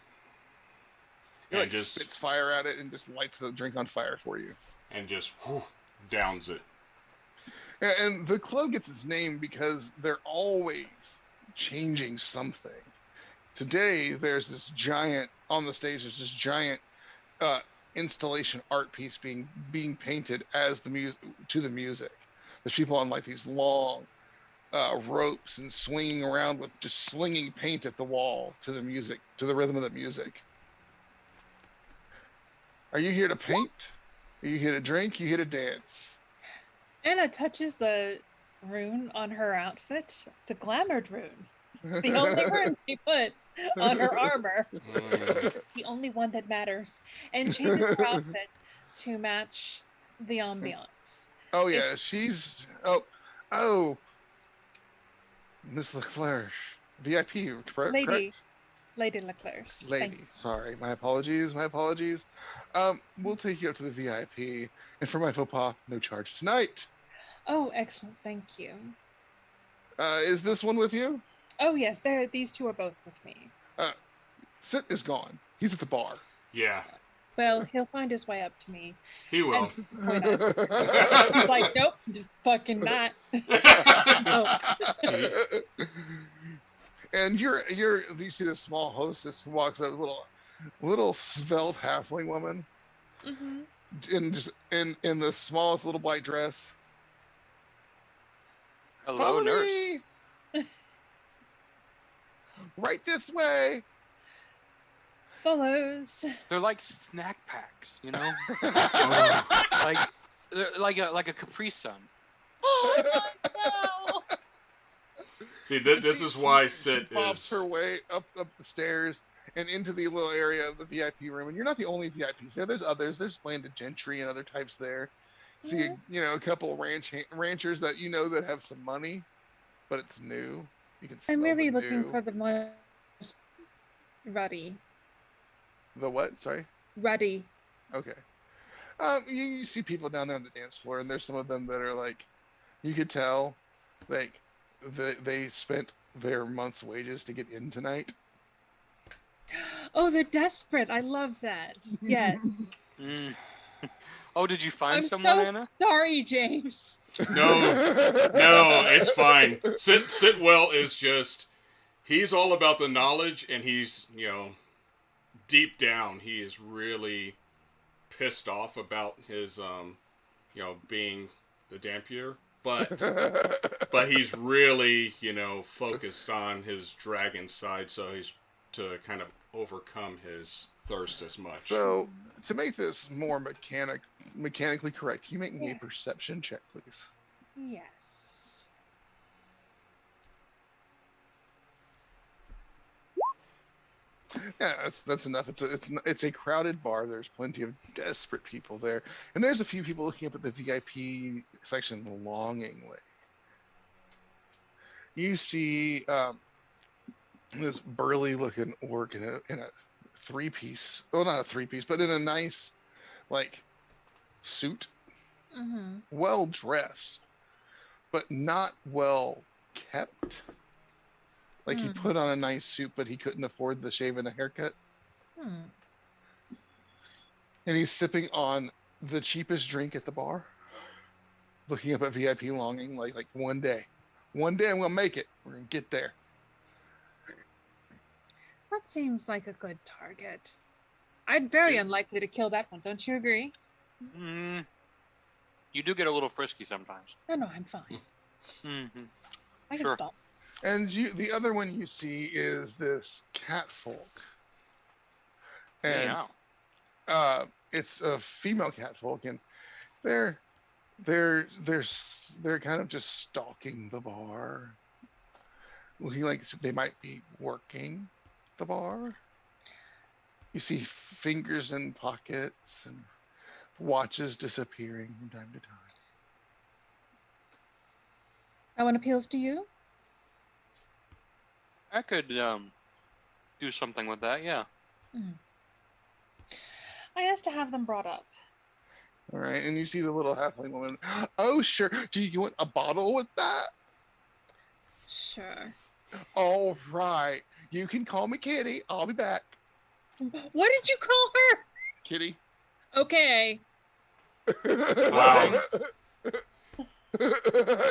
He
and
like
just
spits fire at it and just lights the drink on fire for you.
and just whew, downs it.
And the club gets its name because they're always changing something. Today, there's this giant on the stage. There's this giant installation art piece being painted as the music to the music. There's people on like these long ropes and swinging around with just slinging paint at the wall to the music, to the rhythm of the music. Are you here to paint? Are you here to drink? You here to dance?
Anna touches the rune on her outfit. It's a glamored rune. The only rune she put on her armor. The only one that matters. And changes her outfit to match the ambiance.
Oh yeah, she's Miss Leclerc, VIP, correct?
Lady Leclerc.
Lady, sorry, my apologies. We'll take you up to the VIP, and for my faux pas, no charge tonight.
Oh, excellent, thank you.
Is this one with you?
Oh yes, these two are both with me.
Sit is gone. He's at the bar.
Yeah,
Well, he'll find his way up to me.
he will.
And point out. He's like, nope, fucking not. No.
And you see this small hostess who walks up, little svelte halfling woman, in the smallest little white dress.
Hello,
Follow
nurse.
me. Right this way.
Follows.
They're like snack packs, you know?
Oh,
like they're like a Capri Sun.
Oh no!
see, this is why
She
Sit
pops
is.
her way up the stairs and into the little area of the VIP room. And you're not the only VIPs there. There's others. There's landed gentry and other types there. See, a couple ranchers that that have some money, but it's new. You can smell
I'm really
the
looking
new.
for the most ruddy.
The what? Sorry.
Ruddy.
Okay. You see people down there on the dance floor, and there's some of them that are like, you could tell, like, they spent their month's wages to get in tonight.
Oh, they're desperate. I love that. Yes.
Mm. Oh, did you find
I'm
someone,
so
Anna?
sorry, James.
No, it's fine. Sitwell is just, he's all about the knowledge, and he's, deep down, he is really pissed off about his, being the Dhampir. But he's really, focused on his dragon side, so he's to kind of overcome his thirst as much.
So, to make this more mechanically correct, can you make me a perception check, please?
Yes.
Yeah, that's enough. It's a crowded bar. There's plenty of desperate people there, and there's a few people looking up at the VIP section longingly. You see this burly-looking orc in a three-piece. Well, not a three-piece, but in a nice, like, suit.
Mm-hmm.
Well dressed, but not well kept. Like he put on a nice suit, but he couldn't afford the shave and a haircut. And he's sipping on the cheapest drink at the bar, looking up at VIP longing, like one day I'm gonna make it. We're gonna get there.
That seems like a good target. I'd very unlikely to kill that one. Don't you agree?
Mm. You do get a little frisky sometimes.
No, I'm fine.
Mm-hmm.
I can
Sure.
stop.
And the other one you see is this catfolk, and
Yeah.
it's a female catfolk, and they're kind of just stalking the bar, looking like they might be working the bar. You see fingers in pockets and watches disappearing from time to time.
That one appeals to you?
I could do something with that, yeah.
I asked to have them brought up.
All right, and you see the little halfling woman. Oh, sure. Do you want a bottle with that?
Sure.
All right. You can call me Kitty. I'll be back.
What did you call her?
Kitty.
Okay.
Wow.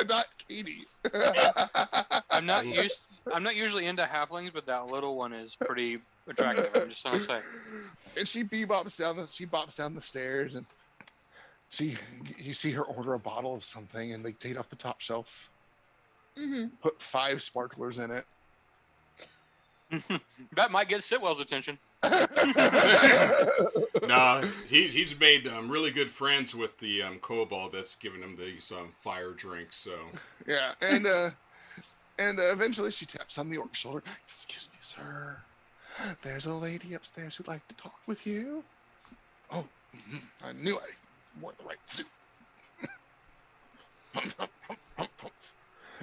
Not Katie.
I'm not usually into halflings, but that little one is pretty attractive. I'm just gonna say.
And she bops down the stairs, and you see her order a bottle of something, and they take it off the top shelf.
Mm-hmm.
Put 5 sparklers in it.
That might get Sitwell's attention.
Nah, he's made really good friends with the kobold that's giving him these fire drinks. So
Yeah, and eventually she taps on the orc's shoulder. Excuse me, sir. There's a lady upstairs who'd like to talk with you. Oh, I knew I wore the right suit.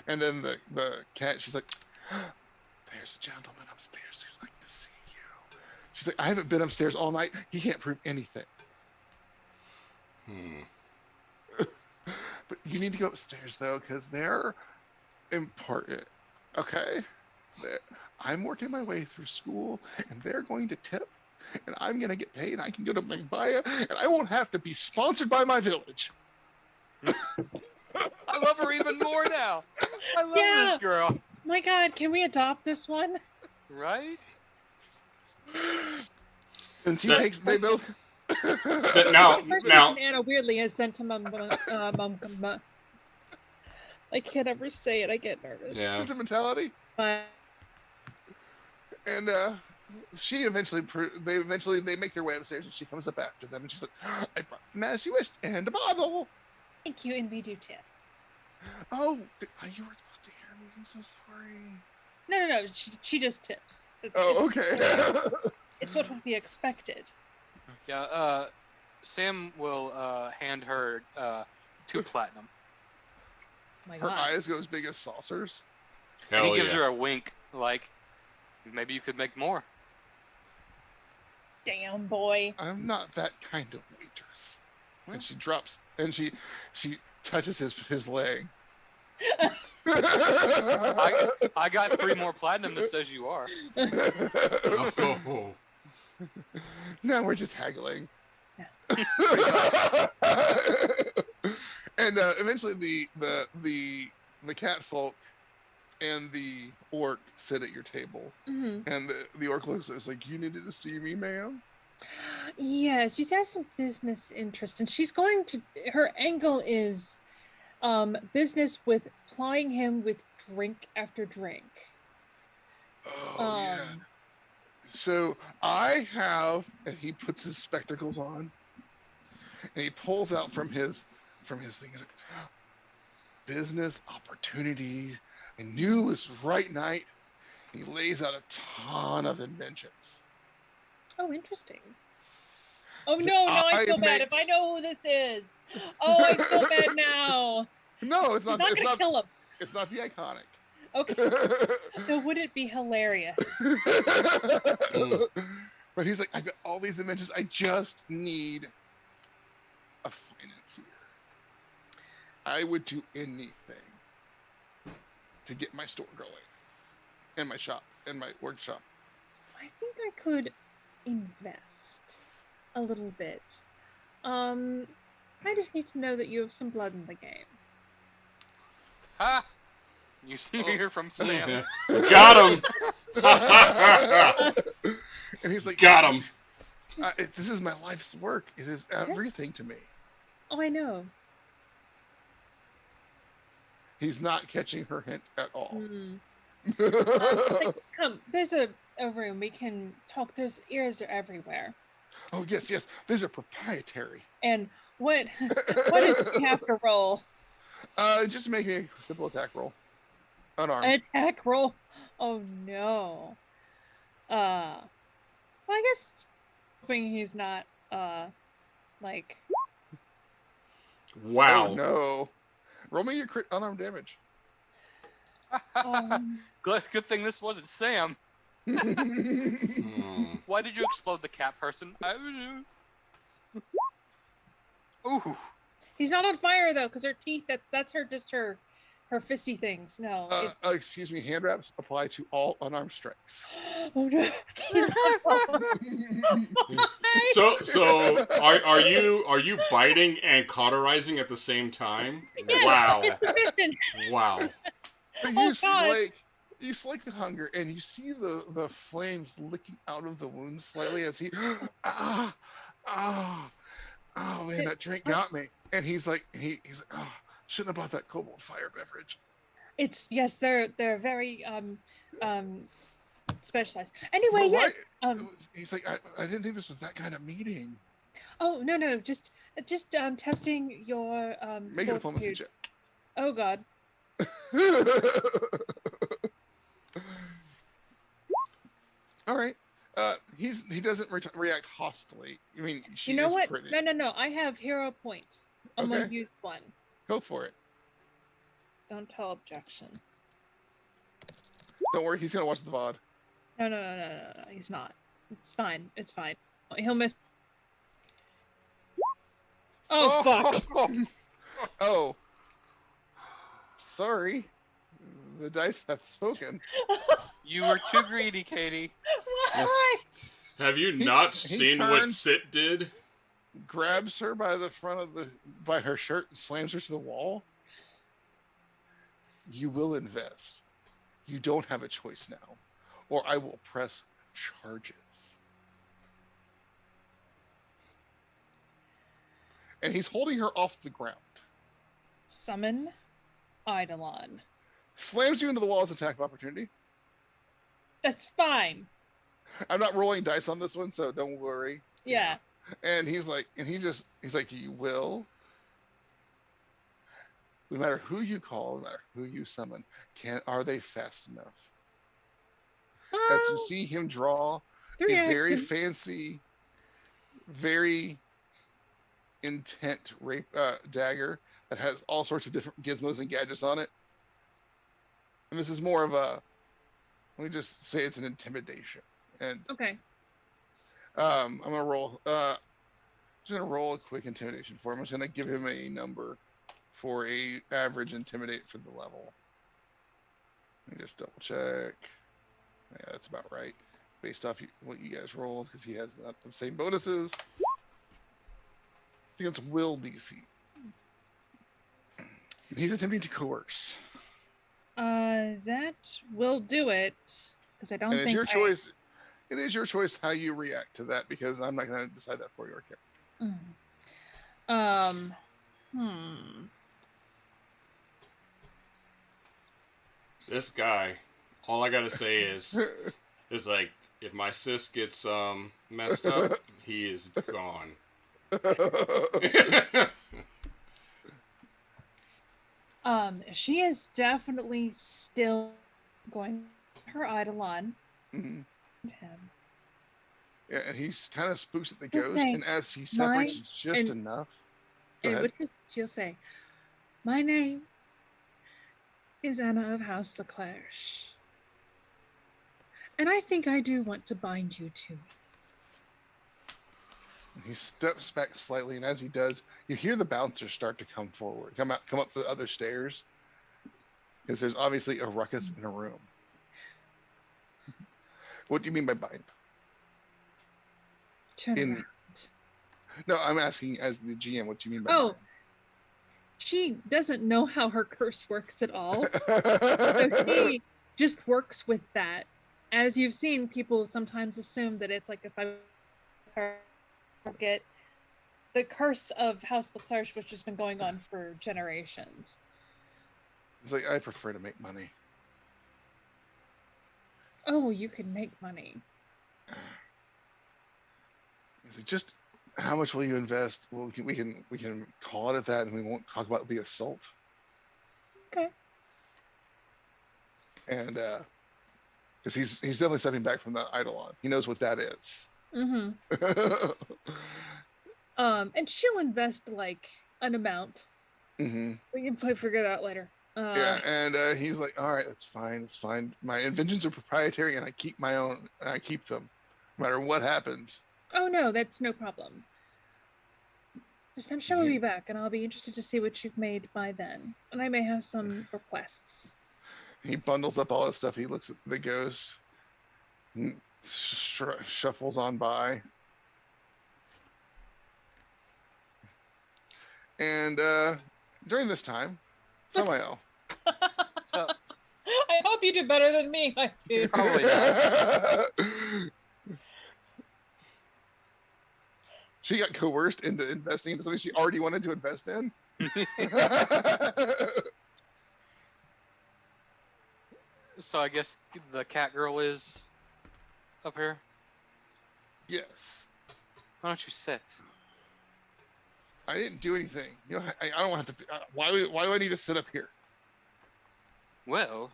And then the cat, she's like, there's a gentleman upstairs who'd like to see you. She's like, I haven't been upstairs all night. He can't prove anything. But you need to go upstairs, though, because they're important. Okay? I'm working my way through school, and they're going to tip, and I'm going to get paid, and I can go to Magbaya, and I won't have to be sponsored by my village.
I love her even more now. I love this girl.
My God, can we adopt this one?
Right?
And they both...
now,
Anna weirdly has sent to mum. I can't ever say it. I get nervous.
yeah.
Sentimentality.
But
And they make their way upstairs, and she comes up after them, and she's like, I brought them as you wished, and a bottle.
thank you, and we do tip.
Oh, you weren't supposed to hear me. I'm so sorry.
No. She just tips.
Oh, okay.
It's what would be expected.
Yeah. Sam will hand her 2 platinum.
My
Her
God.
eyes go as big as saucers.
And
Hell
he gives
yeah.
her a wink, like, maybe you could make more.
Damn boy.
I'm not that kind of waitress. And she drops, and she touches his leg.
I got 3 more platinum that says you are.
Oh.
Now we're just haggling.
Pretty much.
And eventually the cat folk and the orc sit at your table.
Mm-hmm.
And the orc looks at us like, you needed to see me, ma'am?
Yeah, she's has some business interest, and she's going to. Her angle is business with plying him with drink after drink.
Oh, yeah. So I have, and he puts his spectacles on, and he pulls out from his thing. He's like, business opportunities. I knew it was right night. He lays out a ton of inventions.
Oh, interesting. Oh no, I feel bad. If I know who this is. Oh, I feel bad now.
No, it's not.
He's not
It's
gonna
not.
kill him.
It's not the iconic.
Okay. So would it be hilarious?
But he's like, I got all these inventions. I just need a financier. I would do anything to get my store going, and my shop, and my workshop.
I think I could invest a little bit. I just need to know that you have some blood in the game.
Ha! You see me here from Sam.
Got him.
And he's like,
Got him.
This is my life's work. It is everything to me.
Oh, I know.
He's not catching her hint at all.
Come, there's a room we can talk. There's ears are everywhere.
Oh, yes. These are proprietary.
And what does he have to roll?
Just make me a simple attack roll. Unarmed.
An attack roll? Oh no. Well, I guess hoping he's not like.
Wow.
Oh no. Roll me your crit unarmed damage.
Good thing this wasn't Sam. Why did you explode the cat person? Ooh.
He's not on fire though, because her teeth. That's her. Just her her fisty things. No.
Excuse me. Hand wraps apply to all unarmed strikes.
Oh no. He's
So are you biting and cauterizing at the same time?
Yes,
Wow.
it's efficient.
Wow.
So
Oh, God.
you slake the hunger, and you see the flames licking out of the wound slightly as he oh man, that drink got me. And he's like oh, shouldn't have bought that cobalt fire beverage.
It's yes, they're very specialized. Anyway,
But
yes.
why- he's like, I didn't think this was that kind of meeting.
Oh no, just testing your
Make a diplomacy
fortitude. Oh God.
check. All right. He doesn't react hostily. I mean, she
You know
is
what?
pretty.
No. I have hero points. I'm gonna
Okay.
use one.
Go for it.
Don't tell objection.
Don't worry, he's gonna watch the VOD.
No. He's not. It's fine. It's fine. He'll miss. Oh fuck.
Oh, sorry. The dice have spoken.
You were too greedy, Katie.
Why?
Have you not
he
seen what
turned-
Sit did?
Grabs her by the front of by her shirt and slams her to the wall. You will invest. You don't have a choice now, or I will press charges. And he's holding her off the ground.
Summon Eidolon.
Slams you into the wall as attack of opportunity.
That's fine.
I'm not rolling dice on this one, so don't worry.
Yeah.
And he's like, you will. No matter who you call, no matter who you summon, are they fast enough? As you see him draw a very
actions.
fancy, very intent dagger that has all sorts of different gizmos and gadgets on it. And this is more of a, let me just say it's an intimidation. And
Okay.
I'm gonna roll. Just gonna roll a quick intimidation for him. I'm just gonna give him a number for a average intimidate for the level. Let me just double check. Yeah, that's about right, based off what you guys rolled, because he has not the same bonuses. I think it's will DC. He's attempting to coerce.
That will do it. Because I don't
And
think
it's your choice. It is your choice how you react to that, because I'm not going to decide that for your character.
This guy, all I gotta say is like, if my sis gets messed up, he is gone.
She is definitely still going her Eidolon.
Mhm.
Him.
Yeah, and he's kind of spooks at the
Just
ghost,
saying,
and as he separates
mine
just
and-
enough. Go
And
ahead.
with this, she'll say, "My name is Anna of House Leclerc, and I think I do want to bind you to me."
He steps back slightly, and as he does, you hear the bouncers start to come forward, come up the other stairs, because there's obviously a ruckus in a room. What do you mean by bind?
Turn
In-
around.
No, I'm asking as the GM. What do you mean by
Oh,
bind?
she doesn't know how her curse works at all. So she just works with that. As you've seen, people sometimes assume that it's like if I get the curse of House Leclerc, which has been going on for generations.
It's like, I prefer to make money.
Oh, you can make money.
Is it just how much will you invest? Well, we can call it at that, and we won't talk about the assault.
Okay.
And because he's definitely stepping back from that Eidolon. He knows what that is.
Mm-hmm. And she'll invest like an amount.
Mm-hmm.
We can probably figure that out later.
Yeah, and he's like, all right, that's fine, it's fine. My inventions are proprietary, and I keep my own, and I keep them, no matter what happens.
Oh no, that's no problem. I'm sure we'll be back, and I'll be interested to see what you've made by then. And I may have some requests.
He bundles up all his stuff. He looks at the ghost, and shuffles on by. And during this time, Samael.
So
I hope you do better than me, my dude.
Probably not.
She got coerced into investing into something she already wanted to invest in.
So I guess the cat girl is up here.
Yes.
Why don't you sit?
I didn't do anything. You know, I don't have to. Why do I need to sit up here?
Well,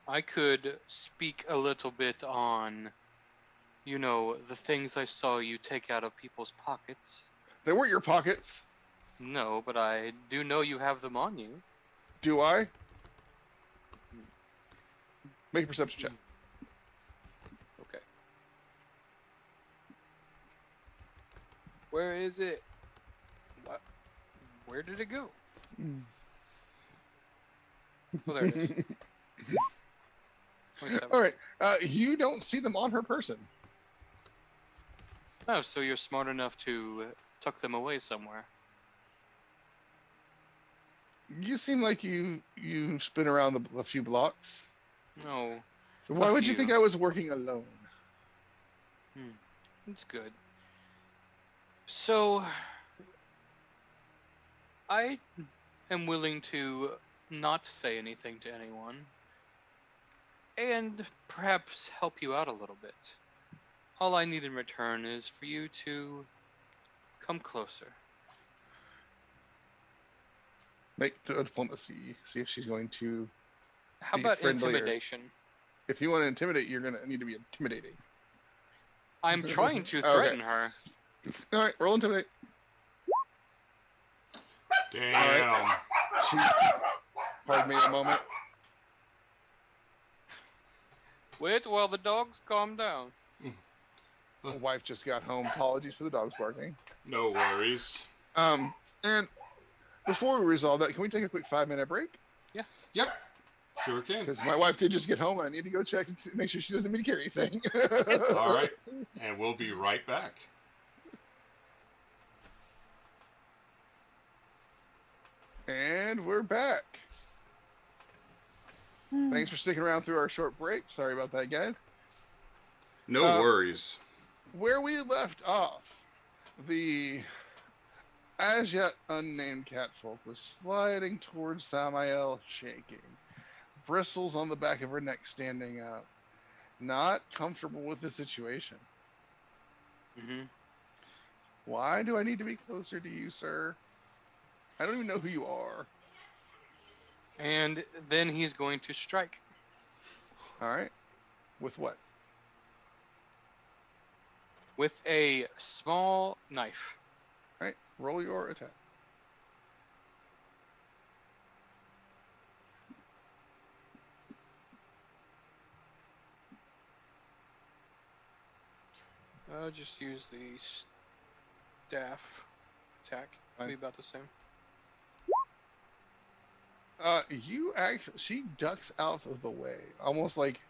I could speak a little bit on, you know, the things I saw you take out of people's pockets.
They weren't your pockets.
No, but I do know you have them on you.
Do I? Make a perception check.
Okay. Where is it? What? Where did it go? Oh, there it is. 27.
All right. You don't see them on her person.
Oh, so you're smart enough to tuck them away somewhere.
You seem like you spin around a few blocks.
No.
Why
A
would you
few.
think I was working alone?
It's good. So, I am willing to not say anything to anyone, and perhaps help you out a little bit. All I need in return is for you to come closer.
Make a diplomacy. See if she's going to.
How
Be
about
friendlier.
intimidation?
If you want to intimidate, you're gonna need to be intimidating.
I'm trying to
Okay.
threaten her.
All right, roll intimidate.
Damn.
She. Pardon me a moment.
Wait while the dogs calm down.
My wife just got home. Apologies for the dogs barking.
No worries.
And before we resolve that, can we take a quick 5-minute break?
Yep. Sure can.
Because my wife did just get home, and I need to go check and make sure she doesn't need to carry anything.
All right. And we'll be right back.
And we're back. Thanks for sticking around through our short break. Sorry about that, guys.
No worries.
Where we left off, the as yet unnamed catfolk was sliding towards Samael, shaking, bristles on the back of her neck standing up, not comfortable with the situation.
Mm-hmm.
Why do I need to be closer to you, sir? I don't even know who you are.
And then he's going to strike.
All right. With what?
With a small knife.
All right. Roll your attack.
I'll just use the staff attack. It'll be about the same.
She ducks out of the way, almost like,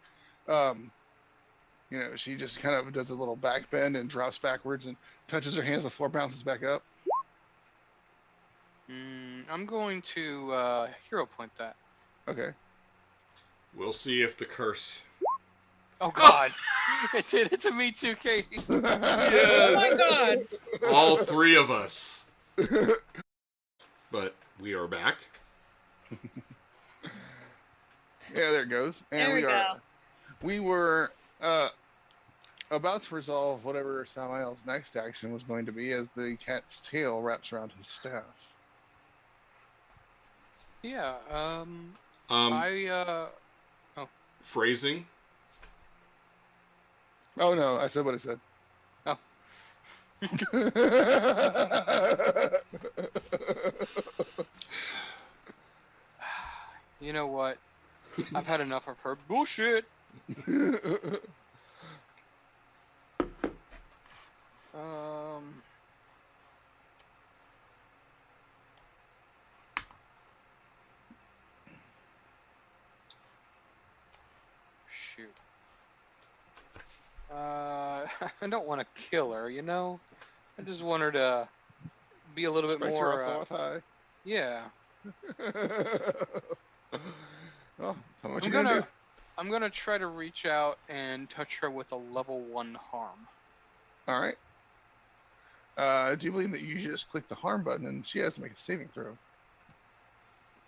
she just kind of does a little back bend and drops backwards and touches her hands. The floor bounces back up.
I'm going to hero point that.
Okay.
We'll see if the curse.
Oh God! It did it to me too, Katie.
Oh my god!
All three of us. But we are back.
Yeah, there it goes. And
There we go.
We were about to resolve whatever Samael's next action was going to be as the cat's tail wraps around his staff.
Yeah.
Phrasing.
Oh no, I said what I said.
Oh. You know what? I've had enough of her bullshit. shoot. I don't want to kill her, you know? I just want her to be a little bit
Right,
more,
you're off the high.
yeah.
Well, how much you gonna do?
I'm gonna try to reach out and touch her with a level 1 harm.
All right. Do you believe that you just click the harm button and she has to make a saving throw?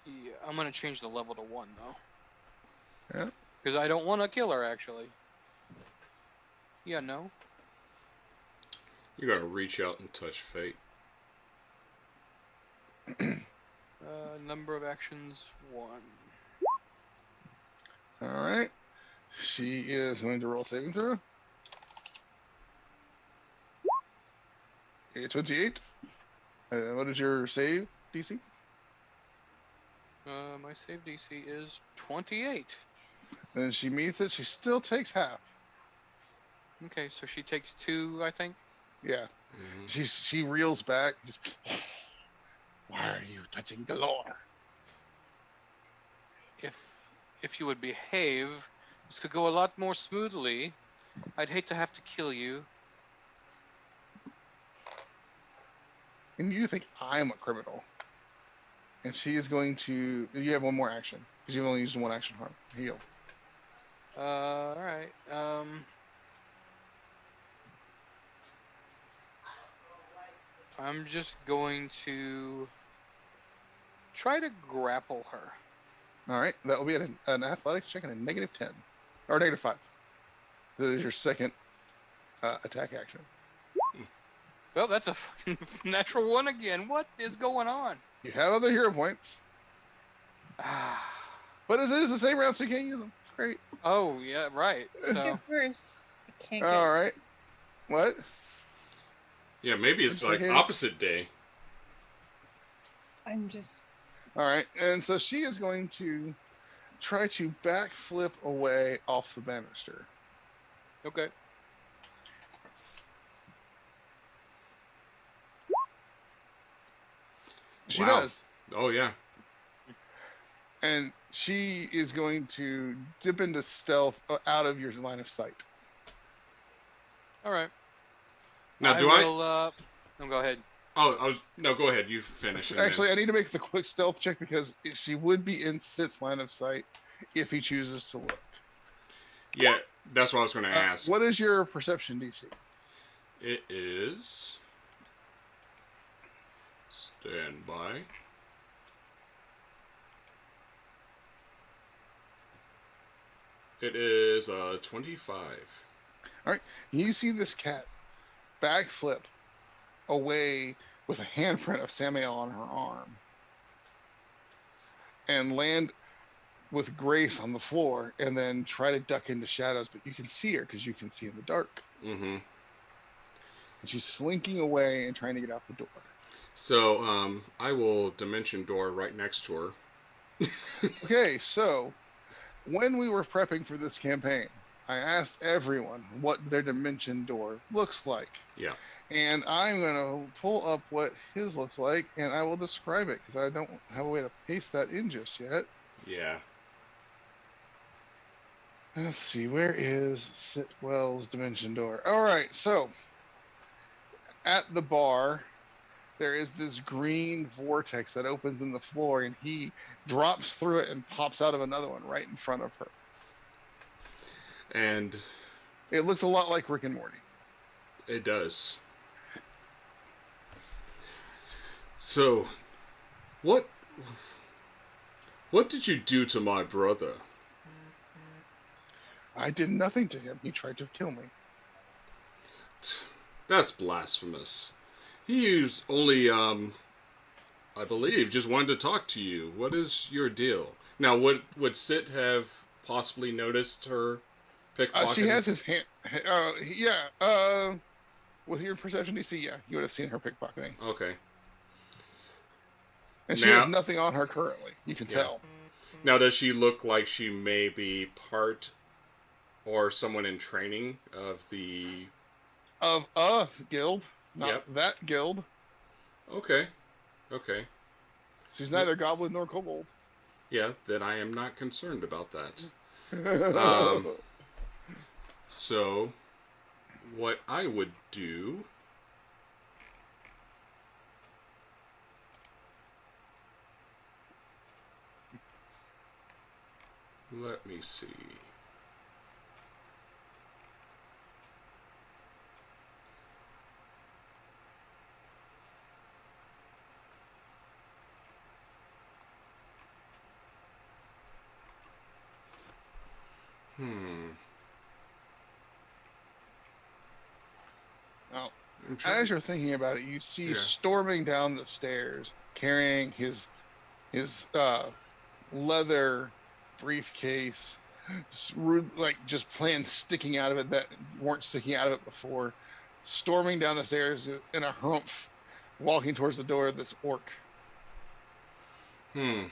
Yeah, I'm gonna change the level to 1 though.
Yeah.
Because I don't want to kill her, actually. Yeah, no.
You gotta reach out and touch fate.
Number of actions 1.
All right. She is going to roll saving throw. A 28. What is your save DC?
My save DC is 28.
And she meets it. She still takes half.
Okay, so she takes 2, I think.
Yeah.
Mm-hmm.
She reels back. Just, why are you touching Galore?
If you would behave, this could go a lot more smoothly. I'd hate to have to kill you.
And you think I'm a criminal. And she is going to... You have one more action. Because you've only used one action harm. Heal.
Alright. I'm just going to try to grapple her.
Alright. That will be an athletics check and a negative 10. Or negative 5. That is your second attack action.
Well, that's a fucking natural 1 again. What is going on?
You have other hero points. But it is the same round, so you can't use them. It's great.
Oh, yeah, right. So,
Get worse. I can't get.
All right. What?
Yeah, maybe it's like opposite day.
I'm just.
All right. And so she is going to try to backflip away off the banister.
okay.
She
Wow.
does.
Oh yeah.
And she is going to dip into stealth out of your line of sight.
All right.
Now do
will, no, go ahead.
Oh, no, go ahead. You finish. and
Actually, I need to make the quick stealth check because she would be in Sit's line of sight if he chooses to look.
yeah, that's what I was going to ask.
What is your perception DC?
It is. Stand by. It is 25.
All right. You see this cat backflip away with a handprint of Samael on her arm and land with grace on the floor and then try to duck into shadows, but you can see her because you can see in the dark.
Mm-hmm.
And she's slinking away and trying to get out the door.
So, I will dimension door right next to her.
Okay, so when we were prepping for this campaign, I asked everyone what their dimension door looks like.
Yeah.
And I'm going to pull up what his looks like, and I will describe it, because I don't have a way to paste that in just yet.
Yeah.
Let's see, where is Sitwell's dimension door? All right, so at the bar, there is this green vortex that opens in the floor, and he drops through it and pops out of another one right in front of her.
And
It looks a lot like Rick and Morty.
it does. So, what did you do to my brother?
I did nothing to him. He tried to kill me.
That's blasphemous. He was only, I believe, just wanted to talk to you. What is your deal? Now, would Sit have possibly noticed her pickpocketing?
She has his hand. With your perception DC, yeah, you would have seen her pickpocketing.
Okay.
And she has nothing on her currently. You can tell.
Now, does she look like she may be part or someone in training of the...
Of a guild, not that guild.
Okay. Okay.
She's neither goblin nor kobold.
Yeah, then I am not concerned about that. So, what I would do... Let me see.
Now,
I'm trying-
as you're thinking about it, you see
Yeah.
storming down the stairs, carrying his leather briefcase, like just plans sticking out of it that weren't sticking out of it before, storming down the stairs in a humph, walking towards the door of this orc.
Now,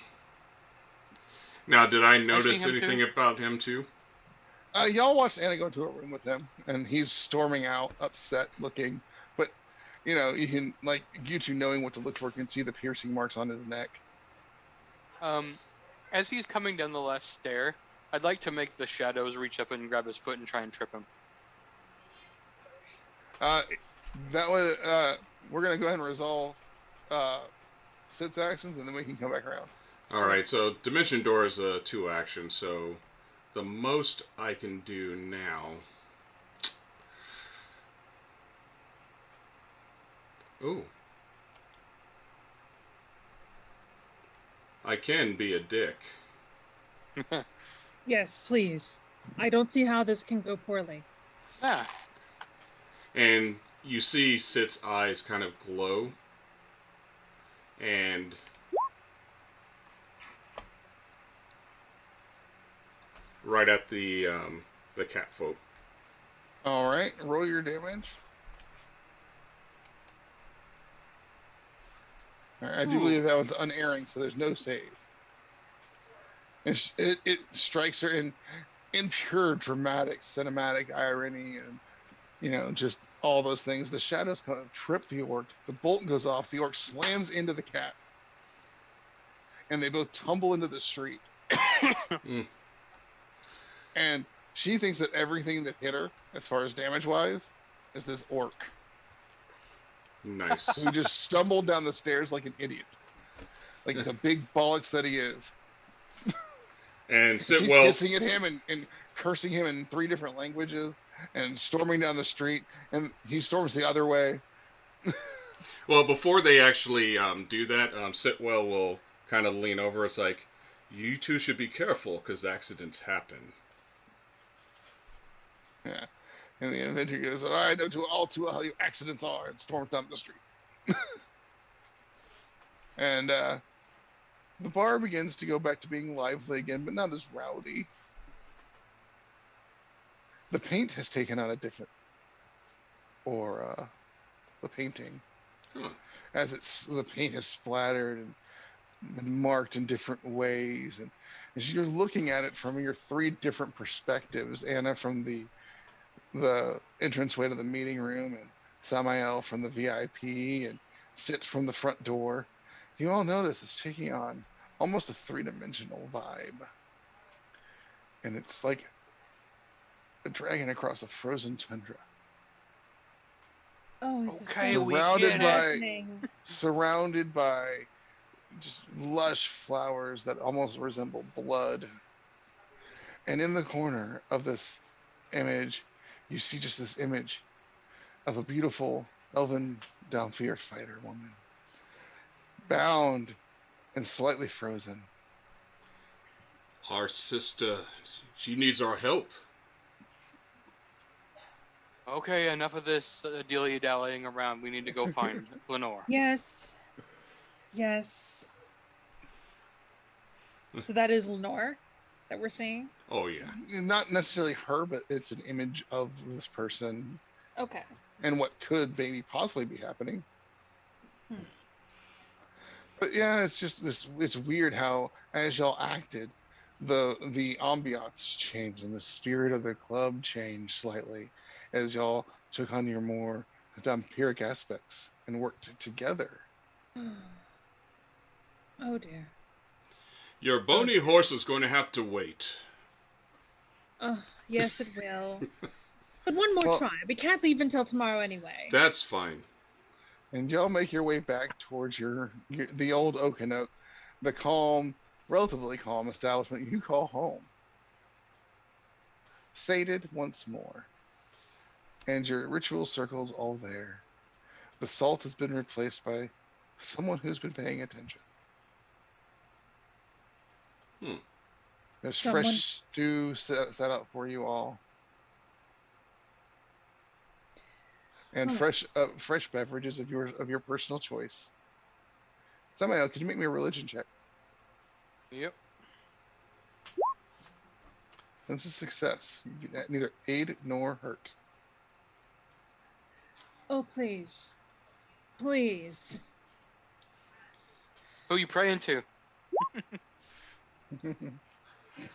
did I
see
notice
him
anything
too?
about him too?
Y'all watched Anna go into a room with him, and he's storming out, upset looking. But you can you two knowing what to look for can see the piercing marks on his neck.
As he's coming down the last stair, I'd like to make the shadows reach up and grab his foot and try and trip him.
That would we're gonna go ahead and resolve Sid's actions, and then we can come back around.
Alright, so Dimension Door is a 2 action, so the most I can do now... Ooh. I can be a dick.
Yes, please. I don't see how this can go poorly.
Yeah.
And you see Sit's eyes kind of glow. And... right at the cat folk.
All right, roll your damage. All right, I do believe that one's unerring, so there's no save. It strikes her in pure dramatic, cinematic irony, and just all those things. The shadows kind of trip the orc. The bolt goes off. The orc slams into the cat, and they both tumble into the street. And she thinks that everything that hit her, as far as damage-wise, is this orc
Nice.
who just stumbled down the stairs like an idiot, like the big bollocks that he is.
And
She's
Sitwell...
hissing at him and cursing him in 3 different languages, and storming down the street, and he storms the other way.
Well, before they actually do that, Sitwell will kind of lean over. It's like, you two should be careful, because accidents happen.
Yeah. And the inventor goes, "Oh, I know all too well how you accidents are," and storms down the street. And the bar begins to go back to being lively again, but not as rowdy. The paint has taken on a different aura. The painting.
Huh.
As the paint has splattered and been marked in different ways. And as you're looking at it from your 3 different perspectives, Anna from the entranceway to the meeting room, and Samael from the VIP, and Sit from the front door, you all notice it's taking on almost a 3-dimensional vibe. And it's like a dragon across a frozen tundra.
Oh, this
Okay,
is
we
Surrounded
get it.
by
happening.
surrounded by just lush flowers that almost resemble blood. And in the corner of this image, you see just this image of a beautiful elven Dhampir fighter woman, bound and slightly frozen.
Our sister, she needs our help.
Okay, enough of this dilly-dallying around. We need to go find Lenore.
Yes. Yes. So that is Lenore that we're seeing?
Oh, yeah.
Not necessarily her, but it's an image of this person
Okay.
and what could maybe possibly be happening. But yeah, it's just this. It's weird how, as y'all acted, the ambiance changed and the spirit of the club changed slightly as y'all took on your more vampiric aspects and worked together.
Oh dear.
Your bony horse is going to have to wait.
Oh, yes, it will. But one more
Well-
try. We can't leave until tomorrow anyway.
That's fine.
And y'all make your way back towards the old Okanook, the calm, relatively calm establishment you call home. Sated once more. And your ritual circle's all there. The salt has been replaced by someone who's been paying attention. There's
Someone-
fresh stew set out for you all. And
Hmm.
fresh beverages of your personal choice. Samael, could you make me a religion check?
Yep.
That's a success. You get neither aid nor hurt.
Oh, please. Please.
Who you praying to?
33,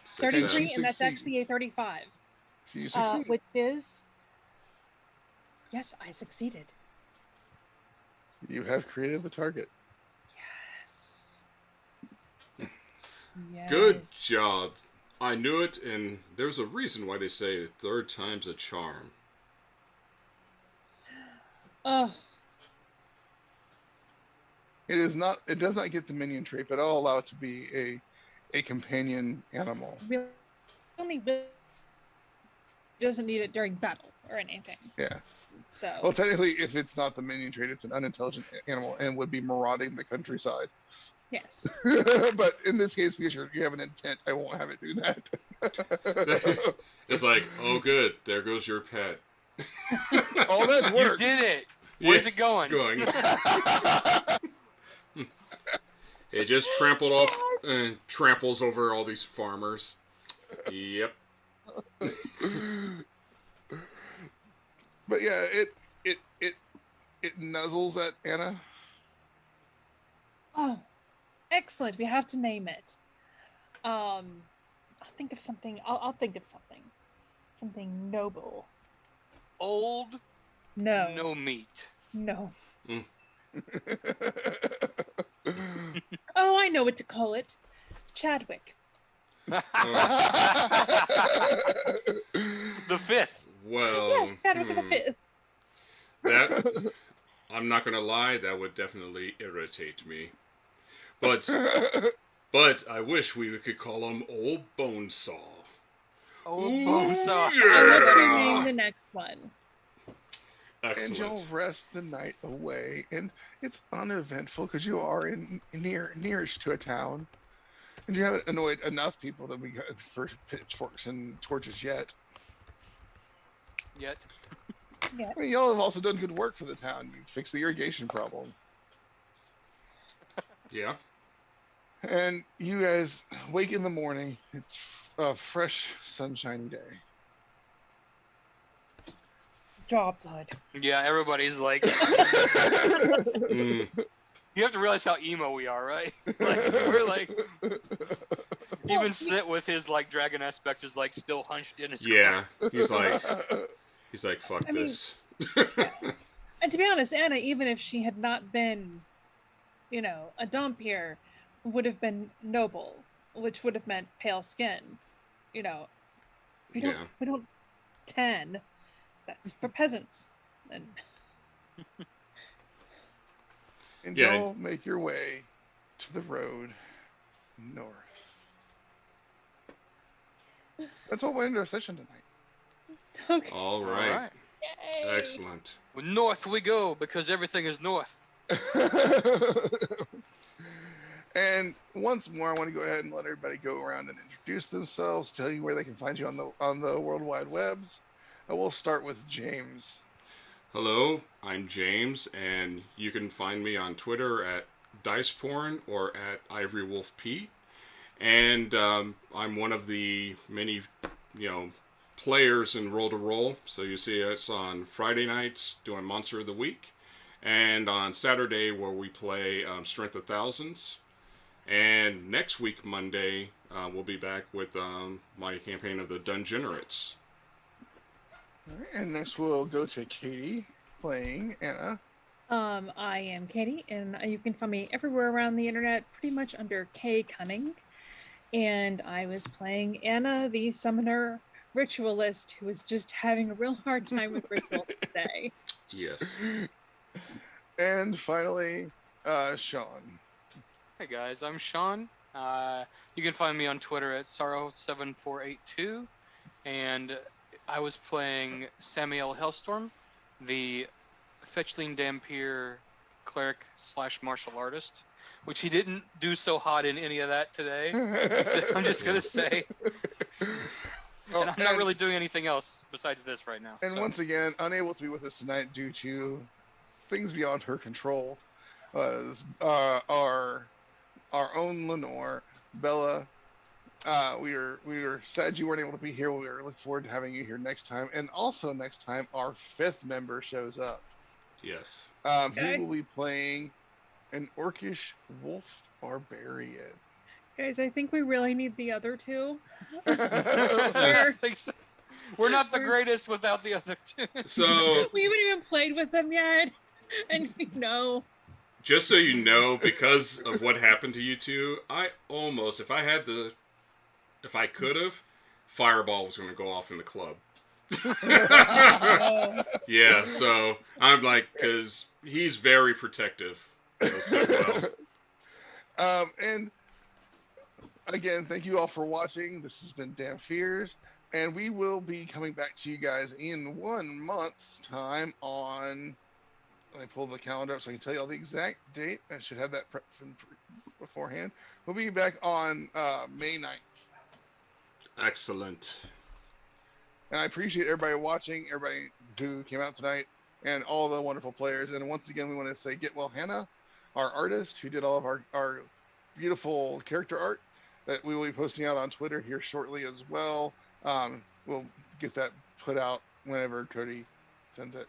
Success.
and that's actually a 35.
So you succeed.
Which is... Yes, I succeeded.
You have created the target.
Yes. Yes.
Good job. I knew it, and there's a reason why they say third time's a charm.
Oh,
It does not get the minion trait, but I'll allow it to be a companion animal.
really doesn't need it during battle or anything.
Yeah.
So
Well, technically, if it's not the minion trait, it's an unintelligent animal and would be marauding the countryside.
yes.
But in this case, because you have an intent, I won't have it do that.
It's like, oh good, there goes your pet.
All that
You
work.
did it. Where's
Yeah,
it going?
Going. It just trampled off and tramples over all these farmers. Yep.
But yeah, it nuzzles at Anna.
Oh, excellent. We have to name it. I'll think of something. I'll think of something. Something noble.
Old,
No.
no meat.
No.
Mm.
Oh, I know what to call it. Chadwick.
The fifth.
Well,
Yes, Chadwick the Fifth.
that I'm not gonna lie, that would definitely irritate me. But I wish we could call him Old Bonesaw.
Old
Ooh,
bonesaw.
yeah.
I was gonna name the next one.
And you'll
Excellent.
rest the night away, and it's uneventful because you are nearest to a town, and you haven't annoyed enough people to be for pitchforks and torches yet.
Yet.
Yeah.
I mean, y'all have also done good work for the town. You fixed the irrigation problem,
Yeah.
and you guys wake in the morning. It's a fresh, sunshiny day.
Jaw blood.
Yeah, everybody's like,
Mm,
you have to realize how emo we are, right? Like, we're like, even Snit with his like dragon aspect is like still hunched in his
yeah. He's like, fuck
I mean-
this.
And to be honest, Anna, even if she had not been, a Dhampir, would have been noble, which would have meant pale skin. We don't
Yeah.
we don't tan. That's for peasants. And
And
Yeah.
y'all make your way to the road north. That's what we're in our session tonight.
okay.
All
All
right.
right.
Yay.
Excellent.
Well, north we go because everything is north.
And once more, I want to go ahead and let everybody go around and introduce themselves, tell you where they can find you on the World Wide Webs. And we'll start with James.
Hello, I'm James, and you can find me on Twitter at DicePorn or at IvoryWolfP. And I'm one of the many, players in Roll to Roll. So you see us on Friday nights doing Monster of the Week, and on Saturday where we play Strength of Thousands. And next week, Monday, we'll be back with my campaign of the Dungenerates.
All right, and next we'll go to Katie playing Anna.
I am Katie, and you can find me everywhere around the internet, pretty much under K Cunning. And I was playing Anna, the summoner ritualist who is just having a real hard time with rituals today.
Yes.
And finally, Sean.
Hey guys, I'm Sean. You can find me on Twitter at sorrow7482, and I was playing Samuel Hellstorm, the Fetchling Dhampir cleric / martial artist, which he didn't do so hot in any of that today. I'm just gonna say.
Oh,
And I'm not really doing anything else besides this right now.
And
so.
once again, unable to be with us tonight due to things beyond her control, was our own Lenore, Bella. We were sad you weren't able to be here. We were looking forward to having you here next time. And also next time, our 5th member shows up.
Yes.
Okay.
He will be playing an Orcish Wolf Barbarian.
Guys, I think we really need the other two.
I think so. We're not the greatest without the other two.
So
We haven't even played with them yet, and we know.
just so you know, because of what happened to you two, I almost, if I could have, Fireball was going to go off in the club.
Oh.
Yeah, so I'm like, because he's very protective. So well.
And again, thank you all for watching. This has been Dhampir, and we will be coming back to you guys in 1 month's time on. Let me pull the calendar up so I can tell you all the exact date. I should have that beforehand. We'll be back on May 9th.
Excellent.
And I appreciate everybody watching, everybody who came out tonight, and all the wonderful players. And once again, we want to say get well Hannah, our artist who did all of our beautiful character art that we will be posting out on Twitter here shortly as well. We'll get that put out whenever Cody sends it.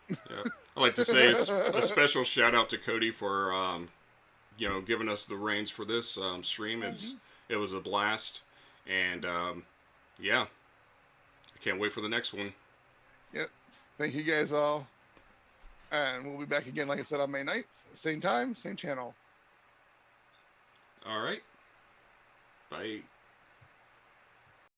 Yeah. I'd like to say a special shout out to Cody for giving us the reins for this stream. It was a blast, and yeah, I can't wait for the next one.
Yep. Thank you guys all, and we'll be back again, like I said, on May 9th, same time, same channel.
All right. Bye.